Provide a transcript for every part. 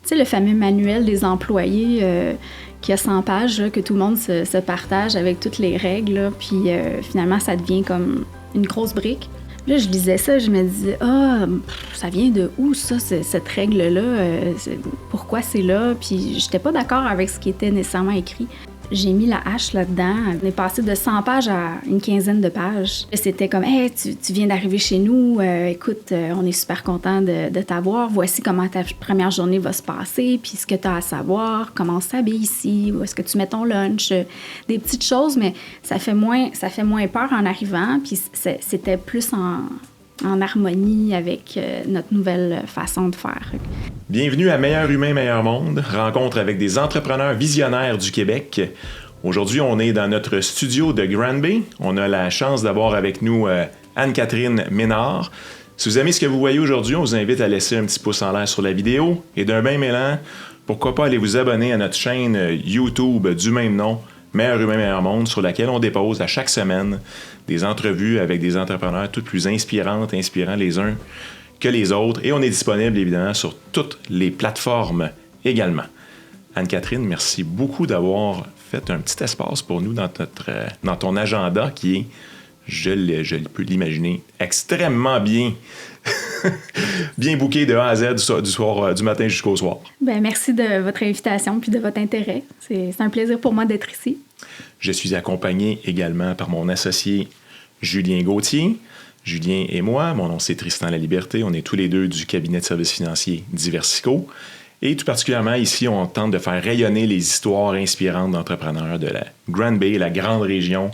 Tu sais, le fameux manuel des employés qui a 100 pages, là, que tout le monde se partage avec toutes les règles, là, puis finalement, ça devient comme une grosse brique. Là, je lisais ça, je me disais, ça vient de où, ça, cette règle-là? Pourquoi c'est là? Puis j'étais pas d'accord avec ce qui était nécessairement écrit. J'ai mis la hache là-dedans. On est passé de 100 pages à une quinzaine de pages. C'était comme, hey, tu viens d'arriver chez nous. Écoute, on est super content de t'avoir. Voici comment ta première journée va se passer, puis ce que tu as à savoir, comment on s'habille ici, où est-ce que tu mets ton lunch. Des petites choses, mais ça fait moins peur en arrivant, puis c'était plus en harmonie avec notre nouvelle façon de faire. Bienvenue à Meilleur humain, meilleur monde, rencontre avec des entrepreneurs visionnaires du Québec. Aujourd'hui, on est dans notre studio de Granby. On a la chance d'avoir avec nous Anne-Catherine Ménard. Si vous aimez ce que vous voyez aujourd'hui, on vous invite à laisser un petit pouce en l'air sur la vidéo. Et d'un bain mêlant, pourquoi pas aller vous abonner à notre chaîne YouTube du même nom, Meilleur humain, meilleur monde, sur laquelle on dépose à chaque semaine des entrevues avec des entrepreneurs toutes plus inspirants les uns que les autres. Et on est disponible, évidemment, sur toutes les plateformes également. Anne-Catherine, merci beaucoup d'avoir fait un petit espace pour nous dans ton agenda qui est, je peux l'imaginer, extrêmement bien booké de A à Z du matin jusqu'au soir. Bien, merci de votre invitation puis de votre intérêt. C'est un plaisir pour moi d'être ici. Je suis accompagné également par mon associé Julien Gauthier. Julien et moi, mon nom c'est Tristan Laliberté, on est tous les deux du cabinet de services financiers Diversico. Et tout particulièrement ici, on tente de faire rayonner les histoires inspirantes d'entrepreneurs de la Granby, la grande région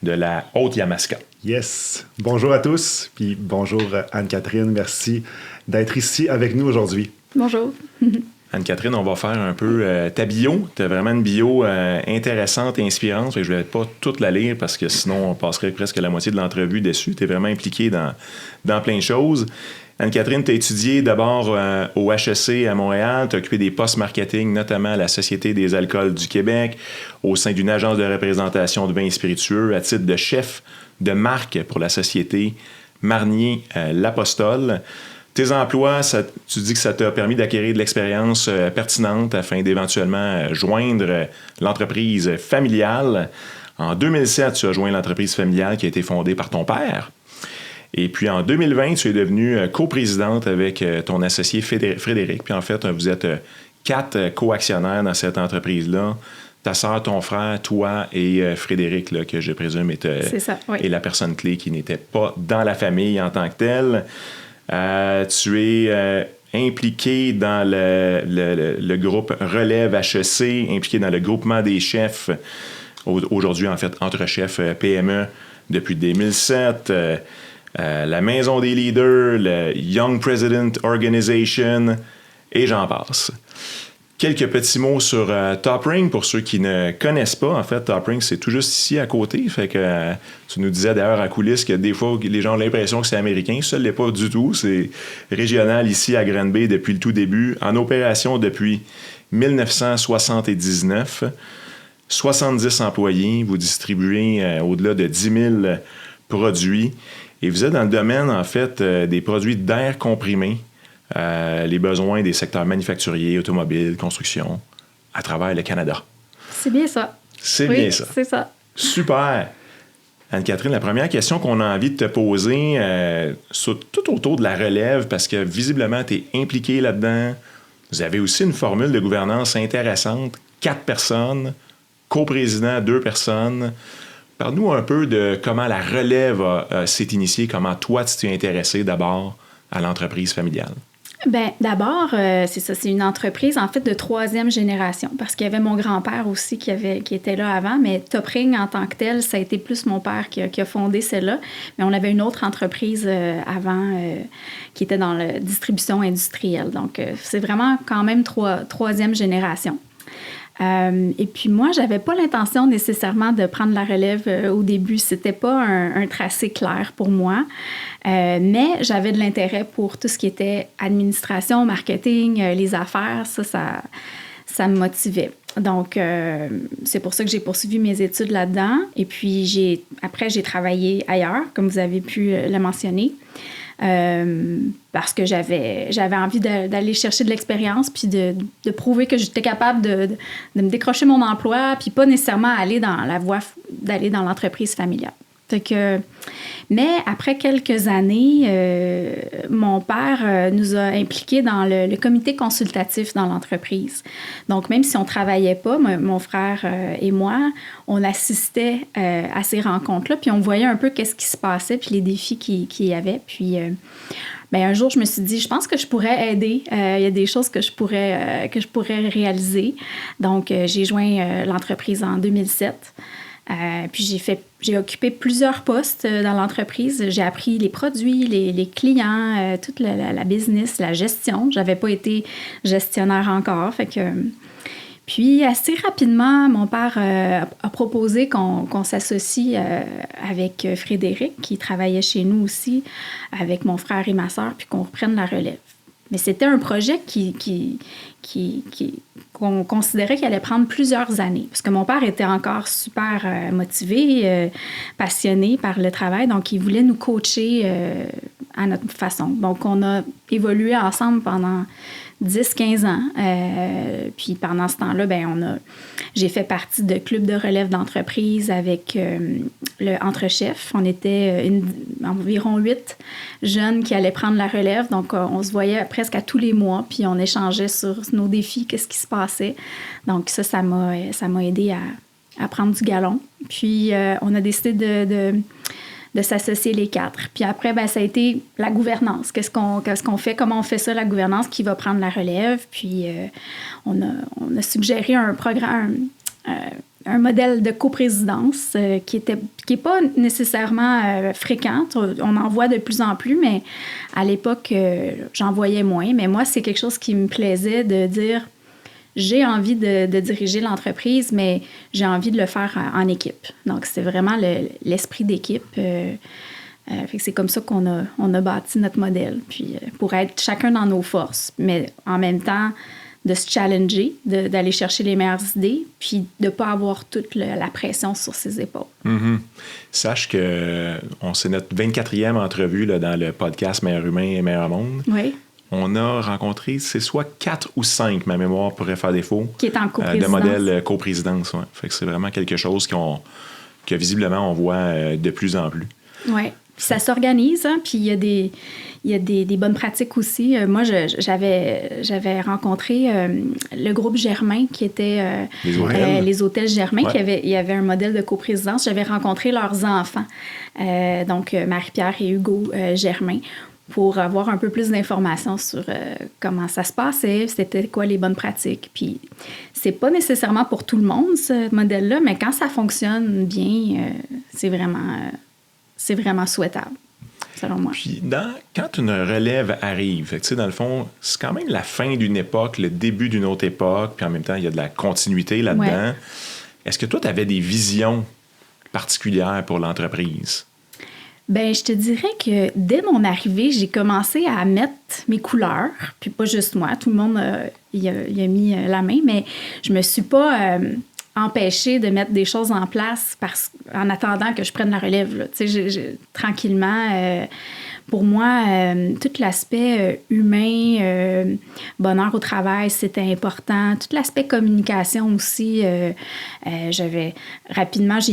de la Haute-Yamaska. Yes! Bonjour à tous, puis bonjour Anne-Catherine, merci d'être ici avec nous aujourd'hui. Bonjour! Anne-Catherine, on va faire un peu ta bio. Tu as vraiment une bio intéressante et inspirante. Je ne vais pas toute la lire parce que sinon, on passerait presque la moitié de l'entrevue dessus. Tu es vraiment impliquée dans plein de choses. Anne-Catherine, tu as étudié d'abord au HEC à Montréal. Tu as occupé des postes marketing, notamment à la Société des alcools du Québec, au sein d'une agence de représentation de vins et spiritueux, à titre de chef de marque pour la société Marnier L'Apostole. Tes emplois, tu dis que ça t'a permis d'acquérir de l'expérience pertinente afin d'éventuellement joindre l'entreprise familiale. En 2007, tu as joint l'entreprise familiale qui a été fondée par ton père. Et puis en 2020, tu es devenue coprésidente avec ton associé Frédéric. Puis en fait, vous êtes 4 co-actionnaires dans cette entreprise-là. Ta sœur, ton frère, toi et Frédéric, là, que je présume C'est ça, oui. est la personne clé qui n'était pas dans la famille en tant que telle. Tu es impliqué dans le groupe Relève HEC, impliqué dans le groupement des chefs, aujourd'hui en fait entre chefs PME depuis 2007, la Maison des leaders, le Young President Organization, et j'en passe. Quelques petits mots sur Top Ring pour ceux qui ne connaissent pas. En fait, Top Ring, c'est tout juste ici à côté. Fait que tu nous disais d'ailleurs à coulisses que des fois, les gens ont l'impression que c'est américain. Ça ne l'est pas du tout. C'est régional ici à Granby depuis le tout début. En opération depuis 1979. 70 employés. Vous distribuez au-delà de 10 000 produits. Et vous êtes dans le domaine, en fait, des produits d'air comprimé. Les besoins des secteurs manufacturiers, automobiles, construction, à travers le Canada. C'est bien ça. C'est oui, bien ça. C'est ça. Super. Anne-Catherine, la première question qu'on a envie de te poser, tout autour de la relève, parce que visiblement, tu es impliqué là-dedans. Vous avez aussi une formule de gouvernance intéressante. 4 personnes, coprésident, 2 personnes. Parle-nous un peu de comment la relève s'est initiée, comment toi, tu t'es intéressé d'abord à l'entreprise familiale. Bien, d'abord, c'est ça, c'est une entreprise, en fait, de 3e génération, parce qu'il y avait mon grand-père aussi qui était là avant, mais Top Ring, en tant que tel, ça a été plus mon père qui a fondé celle-là, mais on avait une autre entreprise avant qui était dans la distribution industrielle. Donc, c'est vraiment quand même 3e génération. Et puis moi, j'avais pas l'intention nécessairement de prendre la relève au début. C'était pas un tracé clair pour moi. Mais j'avais de l'intérêt pour tout ce qui était administration, marketing, les affaires. Ça me motivait. Donc, c'est pour ça que j'ai poursuivi mes études là-dedans. Et puis, après, j'ai travaillé ailleurs, comme vous avez pu le mentionner. parce que j'avais envie d'aller chercher de l'expérience puis de prouver que j'étais capable de me décrocher mon emploi puis pas nécessairement aller dans la voie d'aller dans l'entreprise familiale. Mais après quelques années, mon père nous a impliqués dans le comité consultatif dans l'entreprise. Donc, même si on ne travaillait pas, mon frère et moi, on assistait à ces rencontres-là, puis on voyait un peu qu'est-ce qui se passait, puis les défis qu'il y avait. Puis, un jour, je me suis dit, je pense que je pourrais aider. Il y a des choses que je pourrais réaliser. Donc, j'ai joint l'entreprise en 2007. Puis j'ai occupé plusieurs postes dans l'entreprise. J'ai appris les produits, les clients, toute la business, la gestion. J'avais pas été gestionnaire encore. Puis assez rapidement, mon père a proposé qu'on s'associe avec Frédéric, qui travaillait chez nous aussi, avec mon frère et ma sœur, puis qu'on reprenne la relève. Mais c'était un projet qu'on considérait qu'il allait prendre plusieurs années. Parce que mon père était encore super motivé, passionné par le travail. Donc, il voulait nous coacher à notre façon. Donc, on a évolué ensemble pendant 10-15 ans. Puis pendant ce temps-là, j'ai fait partie de clubs de relève d'entreprise avec le Entre-Chefs. On était environ 8 jeunes qui allaient prendre la relève. Donc, on se voyait presque à tous les mois, puis on échangeait sur nos défis, qu'est-ce qui se passait. Donc, ça m'a aidé à prendre du galon. Puis, on a décidé de s'associer les 4. Puis après, ça a été la gouvernance. Qu'est-ce qu'on fait? Comment on fait ça, la gouvernance? Qui va prendre la relève? Puis on a suggéré un programme, un modèle de coprésidence qui est pas nécessairement fréquent. On en voit de plus en plus, mais à l'époque, j'en voyais moins. Mais moi, c'est quelque chose qui me plaisait de dire... J'ai envie de diriger l'entreprise, mais j'ai envie de le faire en équipe. Donc, c'est vraiment l'esprit d'équipe. Fait que c'est comme ça qu'on a bâti notre modèle. Puis, pour être chacun dans nos forces, mais en même temps, de se challenger, d'aller chercher les meilleures idées, puis de ne pas avoir toute la pression sur ses épaules. Mm-hmm. Sache que c'est notre 24e entrevue là, dans le podcast Meilleur humain et Meilleur monde. Oui. On a rencontré, c'est soit 4 ou 5, ma mémoire pourrait faire défaut, qui est en coprésidence. De modèle coprésidence. Ouais. Fait que c'est vraiment quelque chose que visiblement on voit de plus en plus. Oui. Ça s'organise, hein, puis il y a des bonnes pratiques aussi. Moi, j'avais rencontré le groupe Germain, qui était les hôtels Germain, ouais. Il y avait un modèle de coprésidence. J'avais rencontré leurs enfants, donc Marie-Pierre et Hugo Germain, pour avoir un peu plus d'informations sur comment ça se passait, c'était quoi les bonnes pratiques. Puis c'est pas nécessairement pour tout le monde, ce modèle-là, mais quand ça fonctionne bien, c'est vraiment souhaitable, selon moi. Puis quand une relève arrive, dans le fond, c'est quand même la fin d'une époque, le début d'une autre époque, puis en même temps, il y a de la continuité là-dedans. Ouais. Est-ce que toi, tu avais des visions particulières pour l'entreprise? Je te dirais que dès mon arrivée, j'ai commencé à mettre mes couleurs, puis pas juste moi, tout le monde y a mis la main, mais je me suis pas empêchée de mettre des choses en place en attendant que je prenne la relève. Là. Tranquillement, pour moi, tout l'aspect humain, bonheur au travail, c'était important. Tout l'aspect communication aussi. J'ai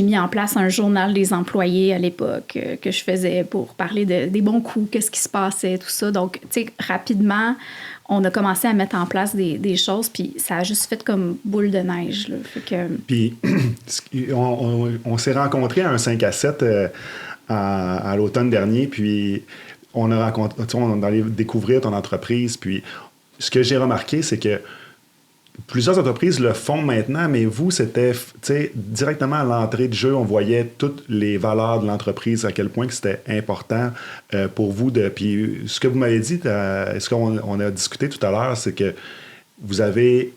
mis en place un journal des employés à l'époque que je faisais pour parler des bons coups, qu'est-ce qui se passait, tout ça. Donc, rapidement, on a commencé à mettre en place des choses, puis ça a juste fait comme boule de neige. Là. Fait que... Puis, on s'est rencontrés à un 5 à 7 à l'automne dernier, puis on allé découvrir ton entreprise, puis ce que j'ai remarqué, c'est que plusieurs entreprises le font maintenant, mais vous, c'était directement à l'entrée de jeu, on voyait toutes les valeurs de l'entreprise, à quel point que c'était important pour vous. Puis ce que vous m'avez dit, ce qu'on a discuté tout à l'heure, c'est que vous avez,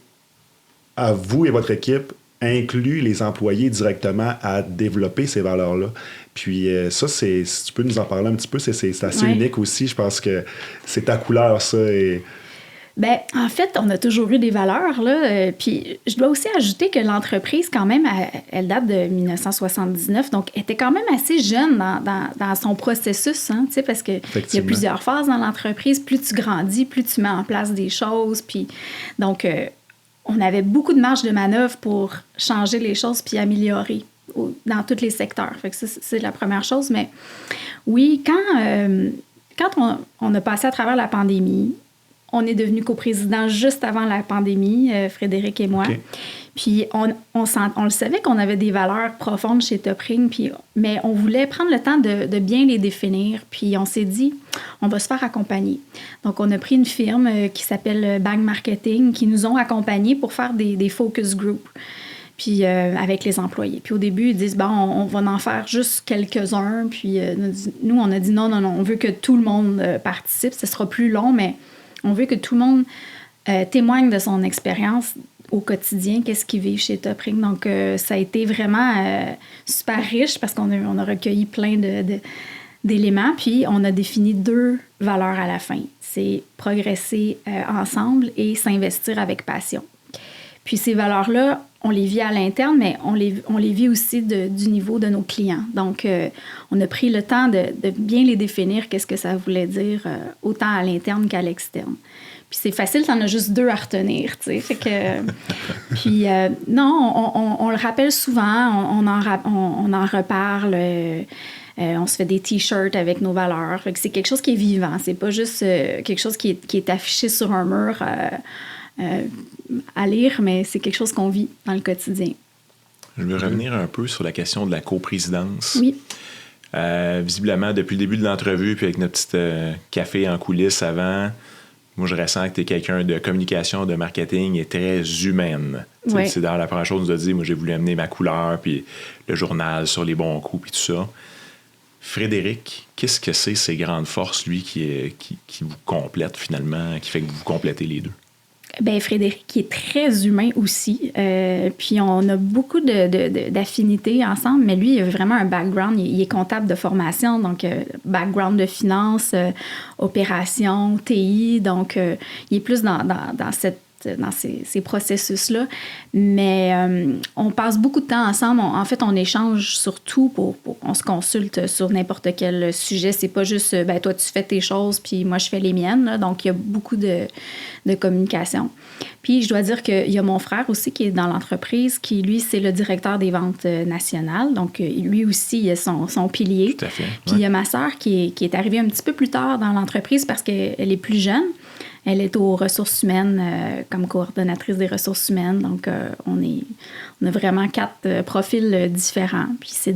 à vous et votre équipe, inclus les employés directement à développer ces valeurs-là. Puis ça, si tu peux nous en parler un petit peu, c'est assez unique aussi. Je pense que c'est ta couleur, ça. Ben, en fait, on a toujours eu des valeurs, là. Puis je dois aussi ajouter que l'entreprise, quand même, elle date de 1979, donc elle était quand même assez jeune dans son processus, hein, tu sais, parce qu'il y a plusieurs phases dans l'entreprise. Plus tu grandis, plus tu mets en place des choses. Puis donc, on avait beaucoup de marge de manœuvre pour changer les choses puis améliorer dans tous les secteurs. Fait que ça, c'est la première chose. Mais oui, quand on a passé à travers la pandémie, on est devenu coprésident juste avant la pandémie, Frédéric et moi. Okay. Puis on le savait qu'on avait des valeurs profondes chez Topring, mais on voulait prendre le temps de bien les définir. Puis on s'est dit, on va se faire accompagner. Donc on a pris une firme qui s'appelle Bang Marketing, qui nous ont accompagnés pour faire des focus groups. Puis avec les employés. Puis au début, ils disent, bon, on va en faire juste quelques-uns. Puis nous, on a dit non, on veut que tout le monde participe. Ce sera plus long, mais on veut que tout le monde témoigne de son expérience au quotidien, qu'est-ce qu'il vit chez Topring. Donc, ça a été vraiment super riche parce qu'on a recueilli plein d'éléments. Puis, on a défini 2 valeurs à la fin. C'est progresser ensemble et s'investir avec passion. Puis, ces valeurs-là, on les vit à l'interne, mais on les vit aussi du niveau de nos clients. Donc, on a pris le temps de bien les définir, qu'est-ce que ça voulait dire, autant à l'interne qu'à l'externe. Puis c'est facile, t'en as juste 2 à retenir, tu sais. Fait que... Puis non, on le rappelle souvent, on en reparle, on se fait des T-shirts avec nos valeurs. Fait que c'est quelque chose qui est vivant. C'est pas juste quelque chose qui est affiché sur un mur à lire, mais c'est quelque chose qu'on vit dans le quotidien. Je veux revenir un peu sur la question de la coprésidence. Oui. Visiblement, depuis le début de l'entrevue, puis avec notre petit café en coulisses avant, moi, je ressens que tu es quelqu'un de communication, de marketing et très humaine. Oui. C'est dans la première chose qu'on nous a dit, moi, j'ai voulu amener ma couleur, puis le journal sur les bons coups, puis tout ça. Frédéric, qu'est-ce que c'est ces grandes forces, lui, qui vous complètent finalement, qui fait que vous complétez les 2? Bien, Frédéric, qui est très humain aussi. Puis on a beaucoup d'affinités ensemble, mais lui, il a vraiment un background. Il est comptable de formation, donc background de finance, opération, TI. Donc, il est plus dans ces processus-là. Mais on passe beaucoup de temps ensemble. En fait, on échange sur tout. On se consulte sur n'importe quel sujet. C'est pas juste, toi, tu fais tes choses, puis moi, je fais les miennes. Là. Donc, il y a beaucoup de communication. Puis, je dois dire qu'il y a mon frère aussi qui est dans l'entreprise, qui, lui, c'est le directeur des ventes nationales. Donc, lui aussi, il a son pilier. Tout à fait. Puis, il y a ma sœur qui est arrivée un petit peu plus tard dans l'entreprise parce qu'elle est plus jeune. Elle est aux ressources humaines comme coordonnatrice des ressources humaines. Donc, on a vraiment 4 profils différents. Puis, c'est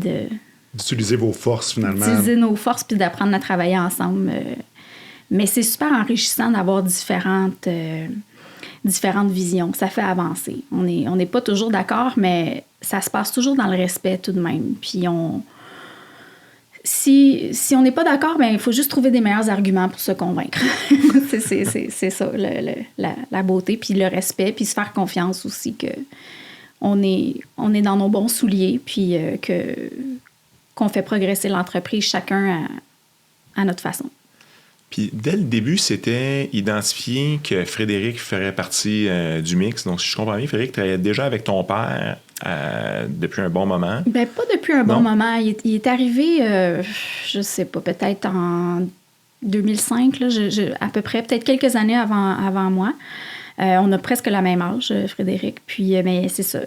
d'utiliser vos forces, finalement. D'utiliser nos forces puis d'apprendre à travailler ensemble. Mais c'est super enrichissant d'avoir différentes visions. Ça fait avancer. On n'est pas toujours d'accord, mais ça se passe toujours dans le respect tout de même. Puis, si on n'est pas d'accord, il faut juste trouver des meilleurs arguments pour se convaincre. c'est ça, la beauté, puis le respect, puis se faire confiance aussi qu'on est dans nos bons souliers, puis qu'on fait progresser l'entreprise chacun à notre façon. Puis dès le début, c'était identifié que Frédéric ferait partie du mix. Donc, si je comprends bien, Frédéric travaillait déjà avec ton père depuis un bon moment. Bien, pas depuis un bon moment. Il est arrivé, je sais pas, peut-être en 2005, là, à peu près, peut-être quelques années avant moi. On a presque le même âge, Frédéric. Puis, mais c'est ça.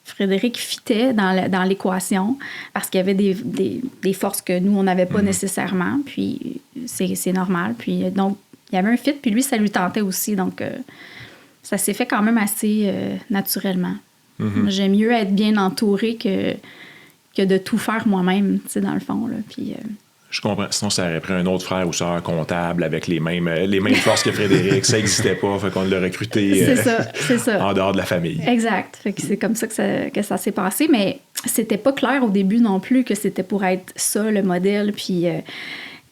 Frédéric fitait dans l'équation parce qu'il y avait des forces que nous, on n'avait pas nécessairement. Puis, c'est normal. Puis, donc, il y avait un fit. Puis, lui, ça lui tentait aussi. Donc, ça s'est fait quand même assez naturellement. Mm-hmm. J'aime mieux être bien entourée que de tout faire moi-même, tu sais, dans le fond. Là. Puis, je comprends. Sinon, ça aurait pris un autre frère ou sœur comptable avec les mêmes forces que Frédéric. Ça n'existait pas. Fait qu'on l'a recruté c'est ça. En dehors de la famille. Exact. Fait que c'est comme ça que ça s'est passé. Mais c'était pas clair au début non plus que c'était pour être ça, le modèle. Puis,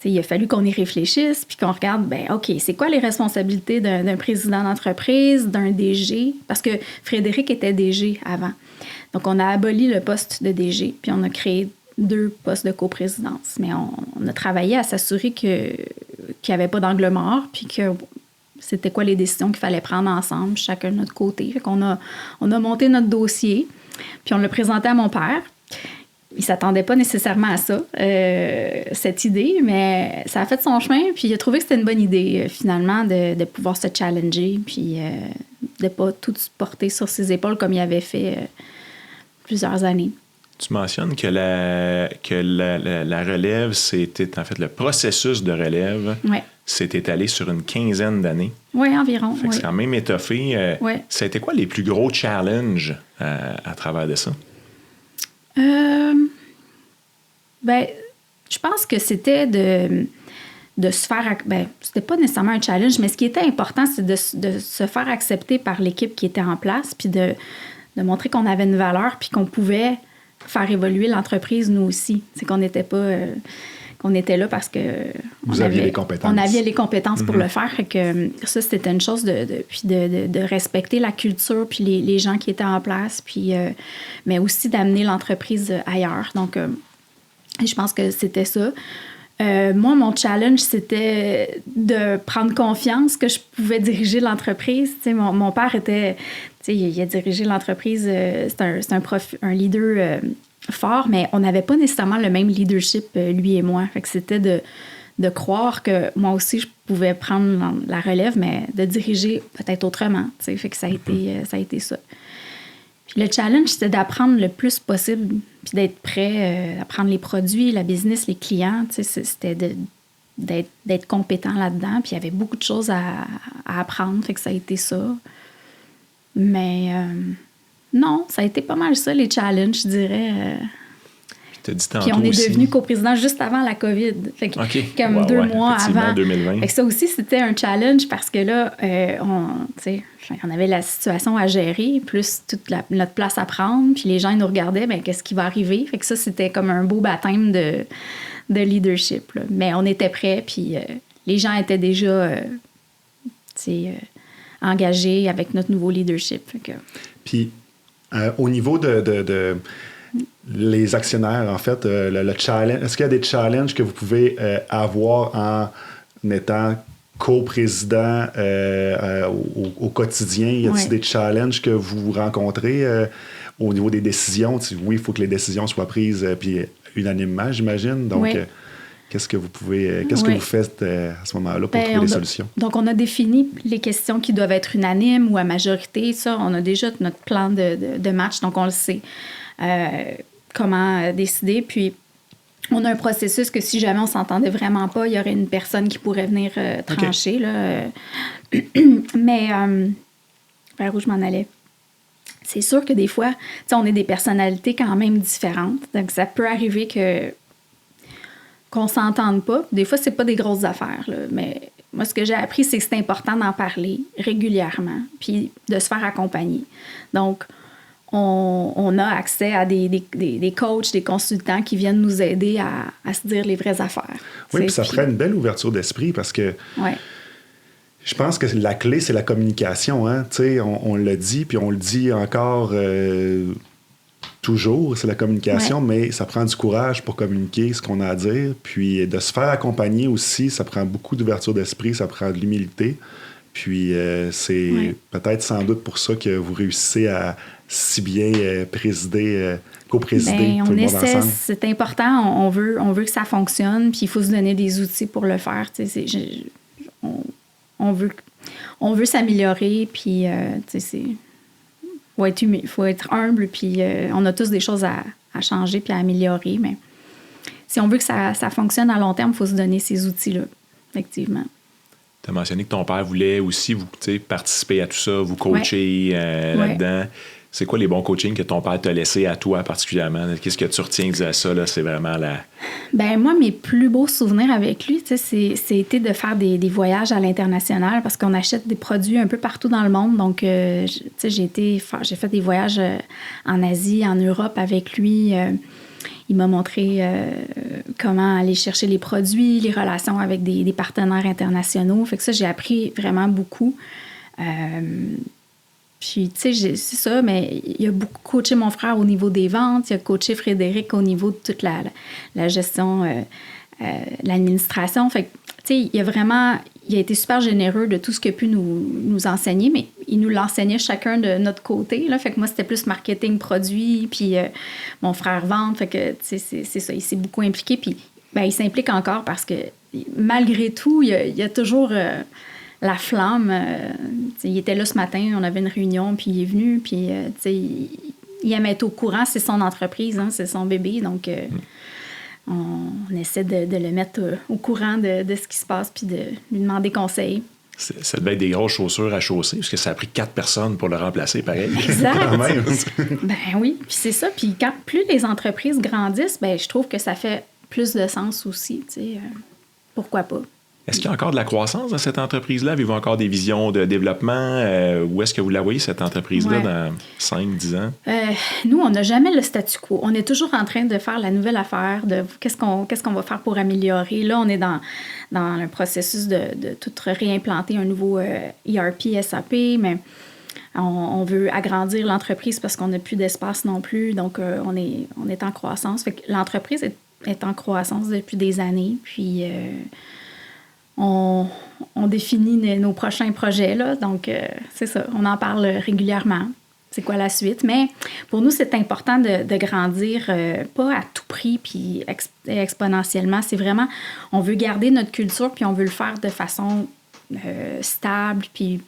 il a fallu qu'on y réfléchisse puis qu'on regarde, OK, c'est quoi les responsabilités d'un président d'entreprise, d'un DG? Parce que Frédéric était DG avant. Donc, on a aboli le poste de DG puis on a créé 2 postes de coprésidence. Mais on a travaillé à s'assurer qu'il n'y avait pas d'angle mort puis que c'était quoi les décisions qu'il fallait prendre ensemble, chacun de notre côté. Fait qu'on a monté notre dossier, puis on l'a présenté à mon père. Il ne s'attendait pas nécessairement à ça, cette idée, mais ça a fait son chemin, puis il a trouvé que c'était une bonne idée, finalement, de pouvoir se challenger, puis de ne pas tout porter sur ses épaules comme il avait fait plusieurs années. Tu mentionnes que la relève, c'était en fait le processus de relève, s'est étalé sur une quinzaine d'années. Oui, environ. Fait que c'est quand même étoffé. Ça a été quoi les plus gros challenges à travers de ça? Je pense que c'était de se faire... c'était pas nécessairement un challenge, mais ce qui était important, c'est de se faire accepter par l'équipe qui était en place, puis de montrer qu'on avait une valeur, puis qu'on pouvait faire évoluer l'entreprise, nous aussi. C'est qu'on n'était pas... qu'on était là parce que... Vous aviez les compétences. On avait les compétences pour le faire. Fait que ça, c'était une chose de respecter la culture puis les gens qui étaient en place, puis, mais aussi d'amener l'entreprise ailleurs. Donc, je pense que c'était ça. Moi, mon challenge, c'était de prendre confiance que je pouvais diriger l'entreprise. Tu sais, mon père était... Tu sais, il a dirigé l'entreprise. C'est un leader... fort, mais on n'avait pas nécessairement le même leadership, lui et moi. Fait que c'était de croire que moi aussi, je pouvais prendre la relève, mais de diriger peut-être autrement. T'sais. Fait que ça a été ça. Puis le challenge, c'était d'apprendre le plus possible, puis d'être prêt à prendre les produits, la business, les clients. C'était d'être compétent là-dedans. Puis il y avait beaucoup de choses à apprendre. Fait que ça a été ça. Mais... non, ça a été pas mal ça, les challenges, je dirais. Puis on est devenu coprésident juste avant la COVID. Fait que, comme 2 mois avant. 2020. Fait que ça aussi, c'était un challenge parce que là, on avait la situation à gérer, plus toute notre place à prendre. Puis les gens, ils nous regardaient, bien, qu'est-ce qui va arriver? Fait que ça, c'était comme un beau baptême de leadership. Là. Mais on était prêts, puis les gens étaient déjà engagés avec notre nouveau leadership. Fait que... Puis... au niveau de les actionnaires, en fait, le challenge, est-ce qu'il y a des challenges que vous pouvez avoir en étant coprésident au quotidien? Y a-t-il des challenges que vous rencontrez au niveau des décisions? Oui, il faut que les décisions soient prises puis unanimement, j'imagine. Donc, qu'est-ce que vous faites à ce moment-là pour trouver des solutions? Donc, on a défini les questions qui doivent être unanimes ou à majorité. Ça, on a déjà notre plan de match, donc on le sait comment décider. Puis, on a un processus que si jamais on s'entendait vraiment pas, il y aurait une personne qui pourrait venir trancher. Là. Mais, vers où je m'en allais? C'est sûr que des fois, on est des personnalités quand même différentes. Donc, ça peut arriver qu'on s'entende pas. Des fois, c'est pas des grosses affaires, là, mais moi, ce que j'ai appris, c'est que c'est important d'en parler régulièrement, puis de se faire accompagner. Donc, on a accès à des coachs, des consultants qui viennent nous aider à se dire les vraies affaires. Oui, puis ça ferait une belle ouverture d'esprit parce que je pense que la clé, c'est la communication. Hein? On le dit, puis on le dit encore... toujours, c'est la communication, mais ça prend du courage pour communiquer ce qu'on a à dire. Puis de se faire accompagner aussi, ça prend beaucoup d'ouverture d'esprit, ça prend de l'humilité. Puis c'est peut-être sans doute pour ça que vous réussissez à si bien coprésider tout le monde ensemble. C'est important, on veut que ça fonctionne, puis il faut se donner des outils pour le faire. On veut s'améliorer, puis c'est... Il faut être humble, puis on a tous des choses à changer puis à améliorer, mais si on veut que ça fonctionne à long terme, il faut se donner ces outils-là, effectivement. Tu as mentionné que ton père voulait aussi participer à tout ça, vous coacher là-dedans. C'est quoi les bons coachings que ton père t'a laissé à toi particulièrement? Qu'est-ce que tu retiens de ça? Là? C'est vraiment la... Ben moi, mes plus beaux souvenirs avec lui, c'était de faire des voyages à l'international parce qu'on achète des produits un peu partout dans le monde. Donc, j'ai fait des voyages en Asie, en Europe avec lui. Il m'a montré comment aller chercher les produits, les relations avec des partenaires internationaux. Fait que ça, j'ai appris vraiment beaucoup. Puis, tu sais, c'est ça, mais il a beaucoup coaché mon frère au niveau des ventes. Il a coaché Frédéric au niveau de toute la gestion, l'administration. Fait que, tu sais, il a été super généreux de tout ce qu'il a pu nous enseigner, mais il nous l'enseignait chacun de notre côté, là. Fait que moi, c'était plus marketing produit, puis mon frère vente. Fait que, tu sais, c'est ça, il s'est beaucoup impliqué, puis ben, il s'implique encore parce que malgré tout, il y a toujours la flamme. Il était là ce matin, on avait une réunion, puis il est venu, puis tu sais, il aime être au courant, c'est son entreprise, hein, c'est son bébé, donc on essaie de le mettre au courant de ce qui se passe, puis de lui demander conseil. Ça devait être des grosses chaussures à chausser, parce que ça a pris 4 personnes pour le remplacer, pareil. Exact. Quand même. Ben oui, puis c'est ça. Puis plus les entreprises grandissent, ben je trouve que ça fait plus de sens aussi, tu sais. Pourquoi pas? Est-ce qu'il y a encore de la croissance dans cette entreprise-là? Avez-vous encore des visions de développement? Où est-ce que vous la voyez, cette entreprise-là, dans 5-10 ans? Nous, on n'a jamais le statu quo. On est toujours en train de faire la nouvelle affaire, de qu'est-ce qu'on va faire pour améliorer. Là, on est dans le processus de tout réimplanter un nouveau ERP, SAP, mais on veut agrandir l'entreprise parce qu'on n'a plus d'espace non plus. Donc, on est en croissance. Fait que l'entreprise est en croissance depuis des années. Puis... On définit nos prochains projets, là. Donc, c'est ça. On en parle régulièrement. C'est quoi la suite? Mais pour nous, c'est important de grandir, pas à tout prix, puis exponentiellement. C'est vraiment, on veut garder notre culture, puis on veut le faire de façon stable, puis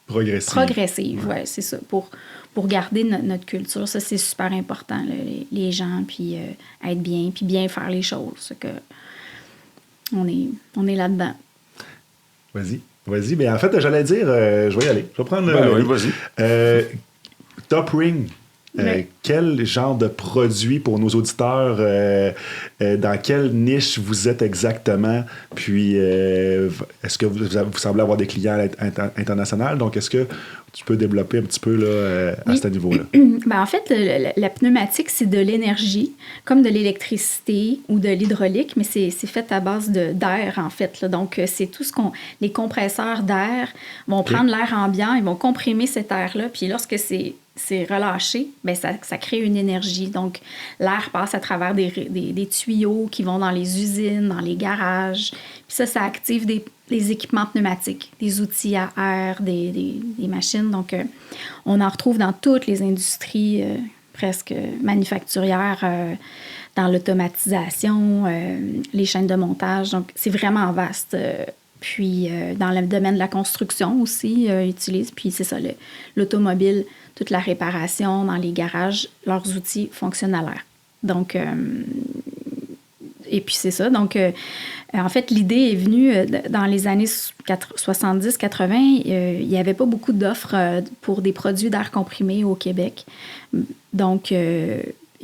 progressive. Ouais, c'est ça. Pour garder notre culture, ça, c'est super important, là, les gens, puis être bien, puis bien faire les choses. Que on est là-dedans. Vas-y. Mais en fait, j'allais dire, je vais y aller. Je vais prendre oui, vas-y. Top Ring. Quel genre de produit pour nos auditeurs? Dans quelle niche vous êtes exactement? Puis, est-ce que vous semblez avoir des clients internationaux? Donc, est-ce que tu peux développer un petit peu là, à ce niveau-là? Ben, en fait, la pneumatique, c'est de l'énergie, comme de l'électricité ou de l'hydraulique, mais c'est fait à base d'air, en fait, là. Donc, c'est tout les compresseurs d'air vont prendre l'air ambiant, ils vont comprimer cet air-là, puis lorsque c'est relâché, bien, ça crée une énergie. Donc, l'air passe à travers des tuyaux qui vont dans les usines, dans les garages. Puis ça active des équipements pneumatiques, des outils à air, des machines. Donc, on en retrouve dans toutes les industries presque manufacturières, dans l'automatisation, les chaînes de montage. Donc, c'est vraiment vaste. Puis, dans le domaine de la construction aussi, utilise. Puis, c'est ça, l'automobile, toute la réparation dans les garages, leurs outils fonctionnent à l'air. Donc, et puis c'est ça. Donc, en fait, l'idée est venue dans les années 70-80. Il n'y avait pas beaucoup d'offres pour des produits d'air comprimé au Québec. Donc,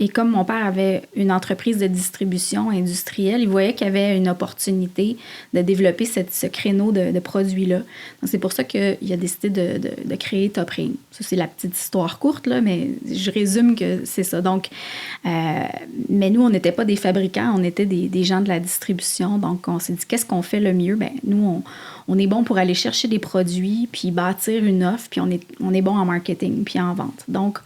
et comme mon père avait une entreprise de distribution industrielle, il voyait qu'il y avait une opportunité de développer ce créneau de produits-là. Donc, c'est pour ça qu'il a décidé de créer Top Ring. Ça, c'est la petite histoire courte, là, mais je résume que c'est ça. Donc, mais nous, on n'était pas des fabricants, on était des gens de la distribution. Donc, on s'est dit, qu'est-ce qu'on fait le mieux? Bien, nous, on est bon pour aller chercher des produits, puis bâtir une offre, puis on est bon en marketing, puis en vente. Donc,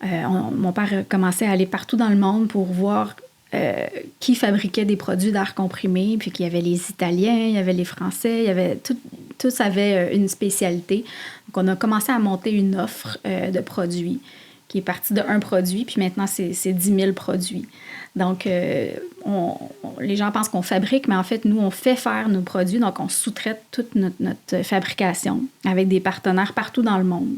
mon père a commencé à aller partout dans le monde pour voir qui fabriquait des produits d'air comprimé, puis qu'il y avait les Italiens, il y avait les Français, il y avait tous avaient une spécialité. Donc, on a commencé à monter une offre de produits qui est partie de un produit, puis maintenant, c'est 10 000 produits. Donc, les gens pensent qu'on fabrique, mais en fait, nous, on fait faire nos produits, donc on sous-traite toute notre fabrication avec des partenaires partout dans le monde.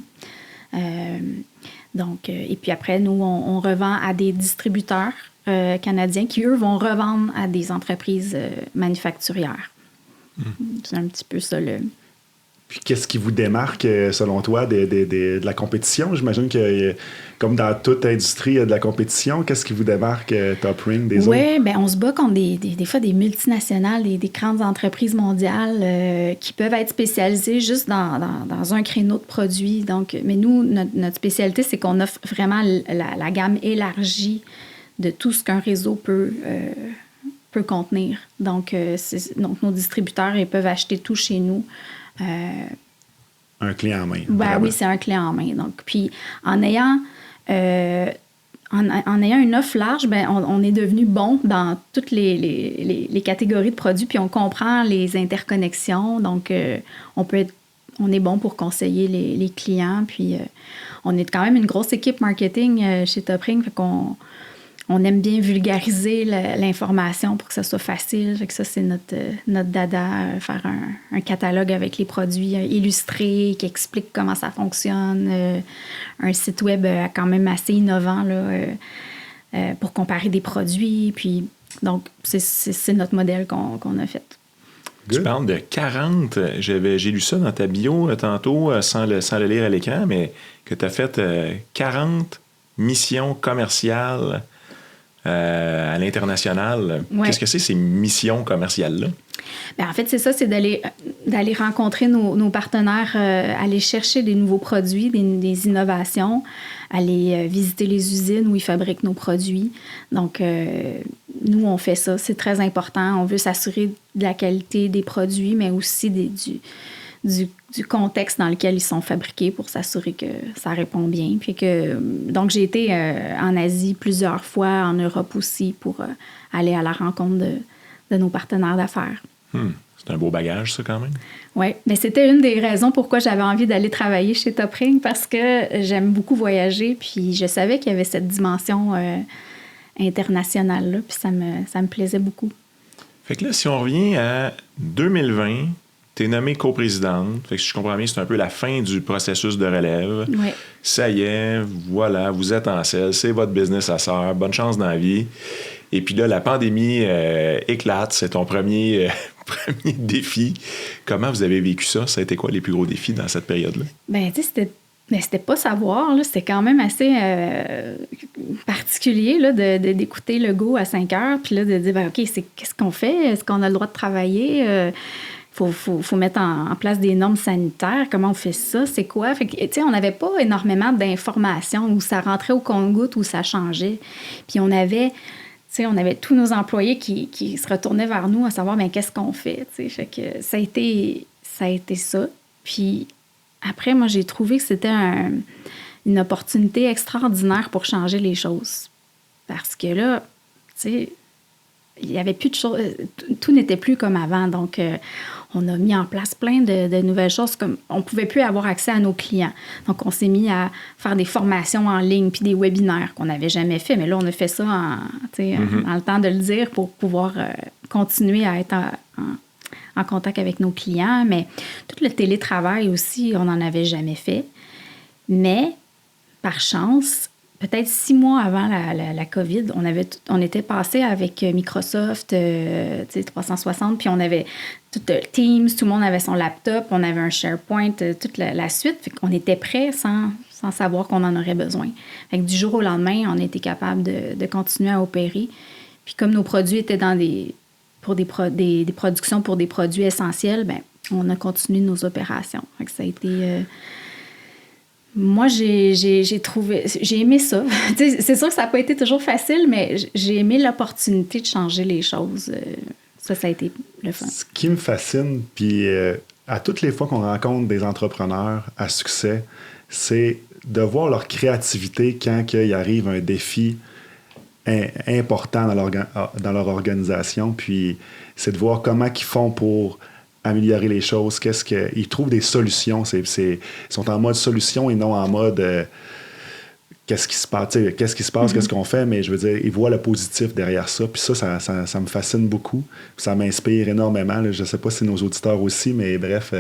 Donc, et puis après, nous, on revend à des distributeurs canadiens qui, eux, vont revendre à des entreprises manufacturières. C'est un petit peu ça, Puis qu'est-ce qui vous démarque, selon toi, de la compétition? J'imagine que, comme dans toute industrie, il y a de la compétition. Qu'est-ce qui vous démarque, Top Ring, des autres? Oui, bien, on se bat contre des fois des multinationales, des grandes entreprises mondiales qui peuvent être spécialisées juste dans un créneau de produits. Donc, mais nous, notre spécialité, c'est qu'on offre vraiment la gamme élargie de tout ce qu'un réseau peut contenir. Donc, nos distributeurs, ils peuvent acheter tout chez nous. Un clé en main. Ben oui, c'est un clé en main. Donc, puis en ayant en ayant une offre large, ben, on est devenu bon dans toutes les catégories de produits, puis on comprend les interconnexions. Donc, on est bon pour conseiller les clients. Puis, on est quand même une grosse équipe marketing chez Topring, fait qu'on aime bien vulgariser l'information pour que ça soit facile. Fait que ça, c'est notre dada, faire un catalogue avec les produits illustrés qui explique comment ça fonctionne. Un site web quand même assez innovant là, pour comparer des produits. Puis, donc, c'est notre modèle qu'on a fait. Good. Tu parles de 40. J'ai lu ça dans ta bio tantôt, sans le lire à l'écran, mais que tu as fait 40 missions commerciales à l'international. Ouais. Qu'est-ce que c'est, ces missions commerciales-là? Bien, en fait, c'est ça, c'est d'aller rencontrer nos partenaires, aller chercher des nouveaux produits, des innovations, aller visiter les usines où ils fabriquent nos produits. Donc, nous, on fait ça. C'est très important. On veut s'assurer de la qualité des produits, mais aussi du contexte dans lequel ils sont fabriqués pour s'assurer que ça répond bien. Puis donc, j'ai été en Asie plusieurs fois, en Europe aussi, pour aller à la rencontre de nos partenaires d'affaires. C'est un beau bagage, ça, quand même. Oui, mais c'était une des raisons pourquoi j'avais envie d'aller travailler chez Topring, parce que j'aime beaucoup voyager, puis je savais qu'il y avait cette dimension internationale-là, puis ça me plaisait beaucoup. Fait que là, si on revient à 2020... Tu es nommée coprésidente. Fait que si je comprends bien, c'est un peu la fin du processus de relève. Oui. Ça y est, voilà, vous êtes en selle, c'est votre business à sœur, bonne chance dans la vie. Et puis là, la pandémie éclate, c'est ton premier défi. Comment vous avez vécu ça? Ça a été quoi les plus gros défis dans cette période-là? Bien, tu sais, c'était pas savoir, là, c'était quand même assez particulier là, d'écouter le go à 5 heures, puis là, de dire, ben, OK, qu'est-ce qu'on fait? Est-ce qu'on a le droit de travailler? Faut mettre en place des normes sanitaires. Comment on fait ça? C'est quoi? Fait que, tu sais, on n'avait pas énormément d'informations où ça rentrait au compte-gouttes, où ça changeait. Puis on avait tous nos employés qui se retournaient vers nous à savoir, bien, qu'est-ce qu'on fait? Tu sais, fait que ça a été ça. Puis après, moi, j'ai trouvé que c'était une opportunité extraordinaire pour changer les choses. Parce que là, tu sais, il n'y avait plus de choses, tout n'était plus comme avant. Donc, on a mis en place plein de nouvelles choses, comme on ne pouvait plus avoir accès à nos clients. Donc, on s'est mis à faire des formations en ligne puis des webinaires qu'on n'avait jamais fait. Mais là, on a fait ça en le temps de le dire pour pouvoir continuer à être en contact avec nos clients. Mais tout le télétravail aussi, on n'en avait jamais fait. Mais, par chance, peut-être 6 mois avant la COVID, on était passé avec Microsoft 360, puis on avait tout Teams, tout le monde avait son laptop, on avait un SharePoint, toute la suite. Fait qu'on était prêts sans savoir qu'on en aurait besoin. Fait que du jour au lendemain, on était capable de continuer à opérer. Puis comme nos produits étaient dans des productions pour des produits essentiels, bien, on a continué nos opérations. Fait que ça a été... Moi, j'ai aimé ça. C'est sûr que ça n'a pas été toujours facile, mais j'ai aimé l'opportunité de changer les choses. Ça a été le fun. Ce qui me fascine, puis à toutes les fois qu'on rencontre des entrepreneurs à succès, c'est de voir leur créativité quand il arrive un défi important dans leur organisation. Puis c'est de voir comment ils font pour améliorer les choses, ils trouvent des solutions. Ils sont en mode solution et non en mode qu'est-ce qui se passe, qu'est-ce qu'on fait, mais je veux dire, ils voient le positif derrière ça. Puis ça me fascine beaucoup. Ça m'inspire énormément. Là. Je ne sais pas si nos auditeurs aussi, mais bref,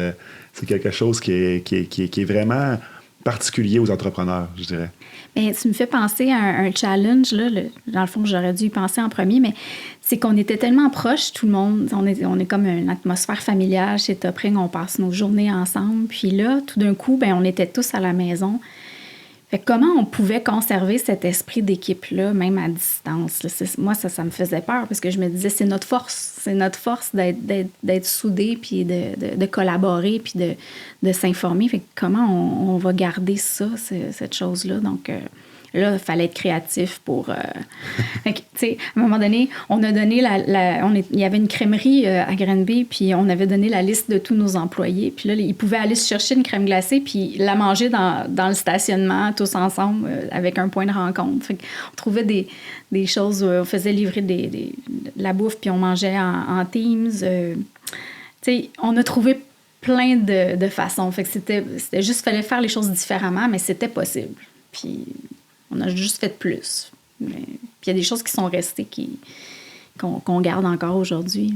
c'est quelque chose qui est vraiment particulier aux entrepreneurs, je dirais. Bien, tu me fais penser à un challenge, là. Dans le fond, j'aurais dû y penser en premier, mais c'est qu'on était tellement proches, tout le monde. On est comme une atmosphère familiale chez Topring, on passe nos journées ensemble. Puis là, tout d'un coup, bien, on était tous à la maison. Fait que comment on pouvait conserver cet esprit d'équipe-là, même à distance? Là? Moi, ça me faisait peur parce que je me disais, c'est notre force. C'est notre force d'être soudés, puis de collaborer, puis de s'informer. Fait que comment on va garder ça, cette chose-là? Donc, Là, il fallait être créatif pour... Fait que, tu sais, à un moment donné, on a donné il y avait une crèmerie à Granby, puis on avait donné la liste de tous nos employés. Puis là, ils pouvaient aller se chercher une crème glacée, puis la manger dans le stationnement, tous ensemble, avec un point de rencontre. Fait qu'on trouvait des choses, on faisait livrer de la bouffe, puis on mangeait en Teams. Tu sais, on a trouvé plein de façons. Fait que c'était juste, fallait faire les choses différemment, mais c'était possible. Puis on a juste fait plus. Puis il y a des choses qui sont restées qu'on garde encore aujourd'hui.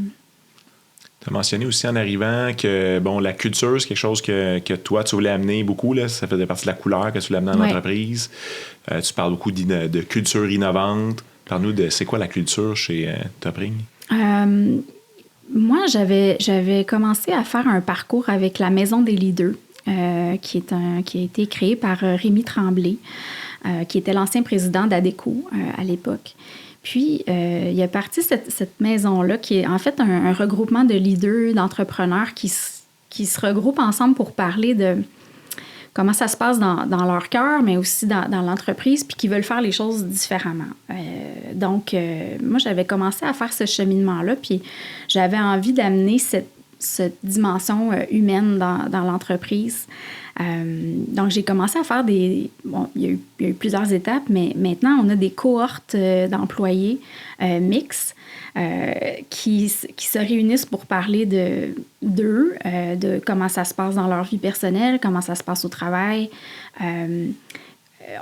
Tu as mentionné aussi en arrivant que la culture, c'est quelque chose que toi, tu voulais amener beaucoup. Là, ça faisait partie de la couleur que tu voulais amener dans l'entreprise. Tu parles beaucoup de culture innovante. Parle-nous de c'est quoi la culture chez Topring? Moi, j'avais commencé à faire un parcours avec la Maison des leaders, qui a été créé par Rémi Tremblay, qui était l'ancien président d'ADECO à l'époque. Puis, il a parti cette maison-là, qui est en fait un regroupement de leaders, d'entrepreneurs qui se regroupent ensemble pour parler de comment ça se passe dans leur cœur, mais aussi dans l'entreprise, puis qui veulent faire les choses différemment. Donc, moi, j'avais commencé à faire ce cheminement-là, puis j'avais envie d'amener cette dimension humaine dans l'entreprise. Donc, j'ai commencé à faire il y a eu plusieurs étapes, mais maintenant, on a des cohortes d'employés mixtes qui se réunissent pour parler d'eux, de comment ça se passe dans leur vie personnelle, comment ça se passe au travail.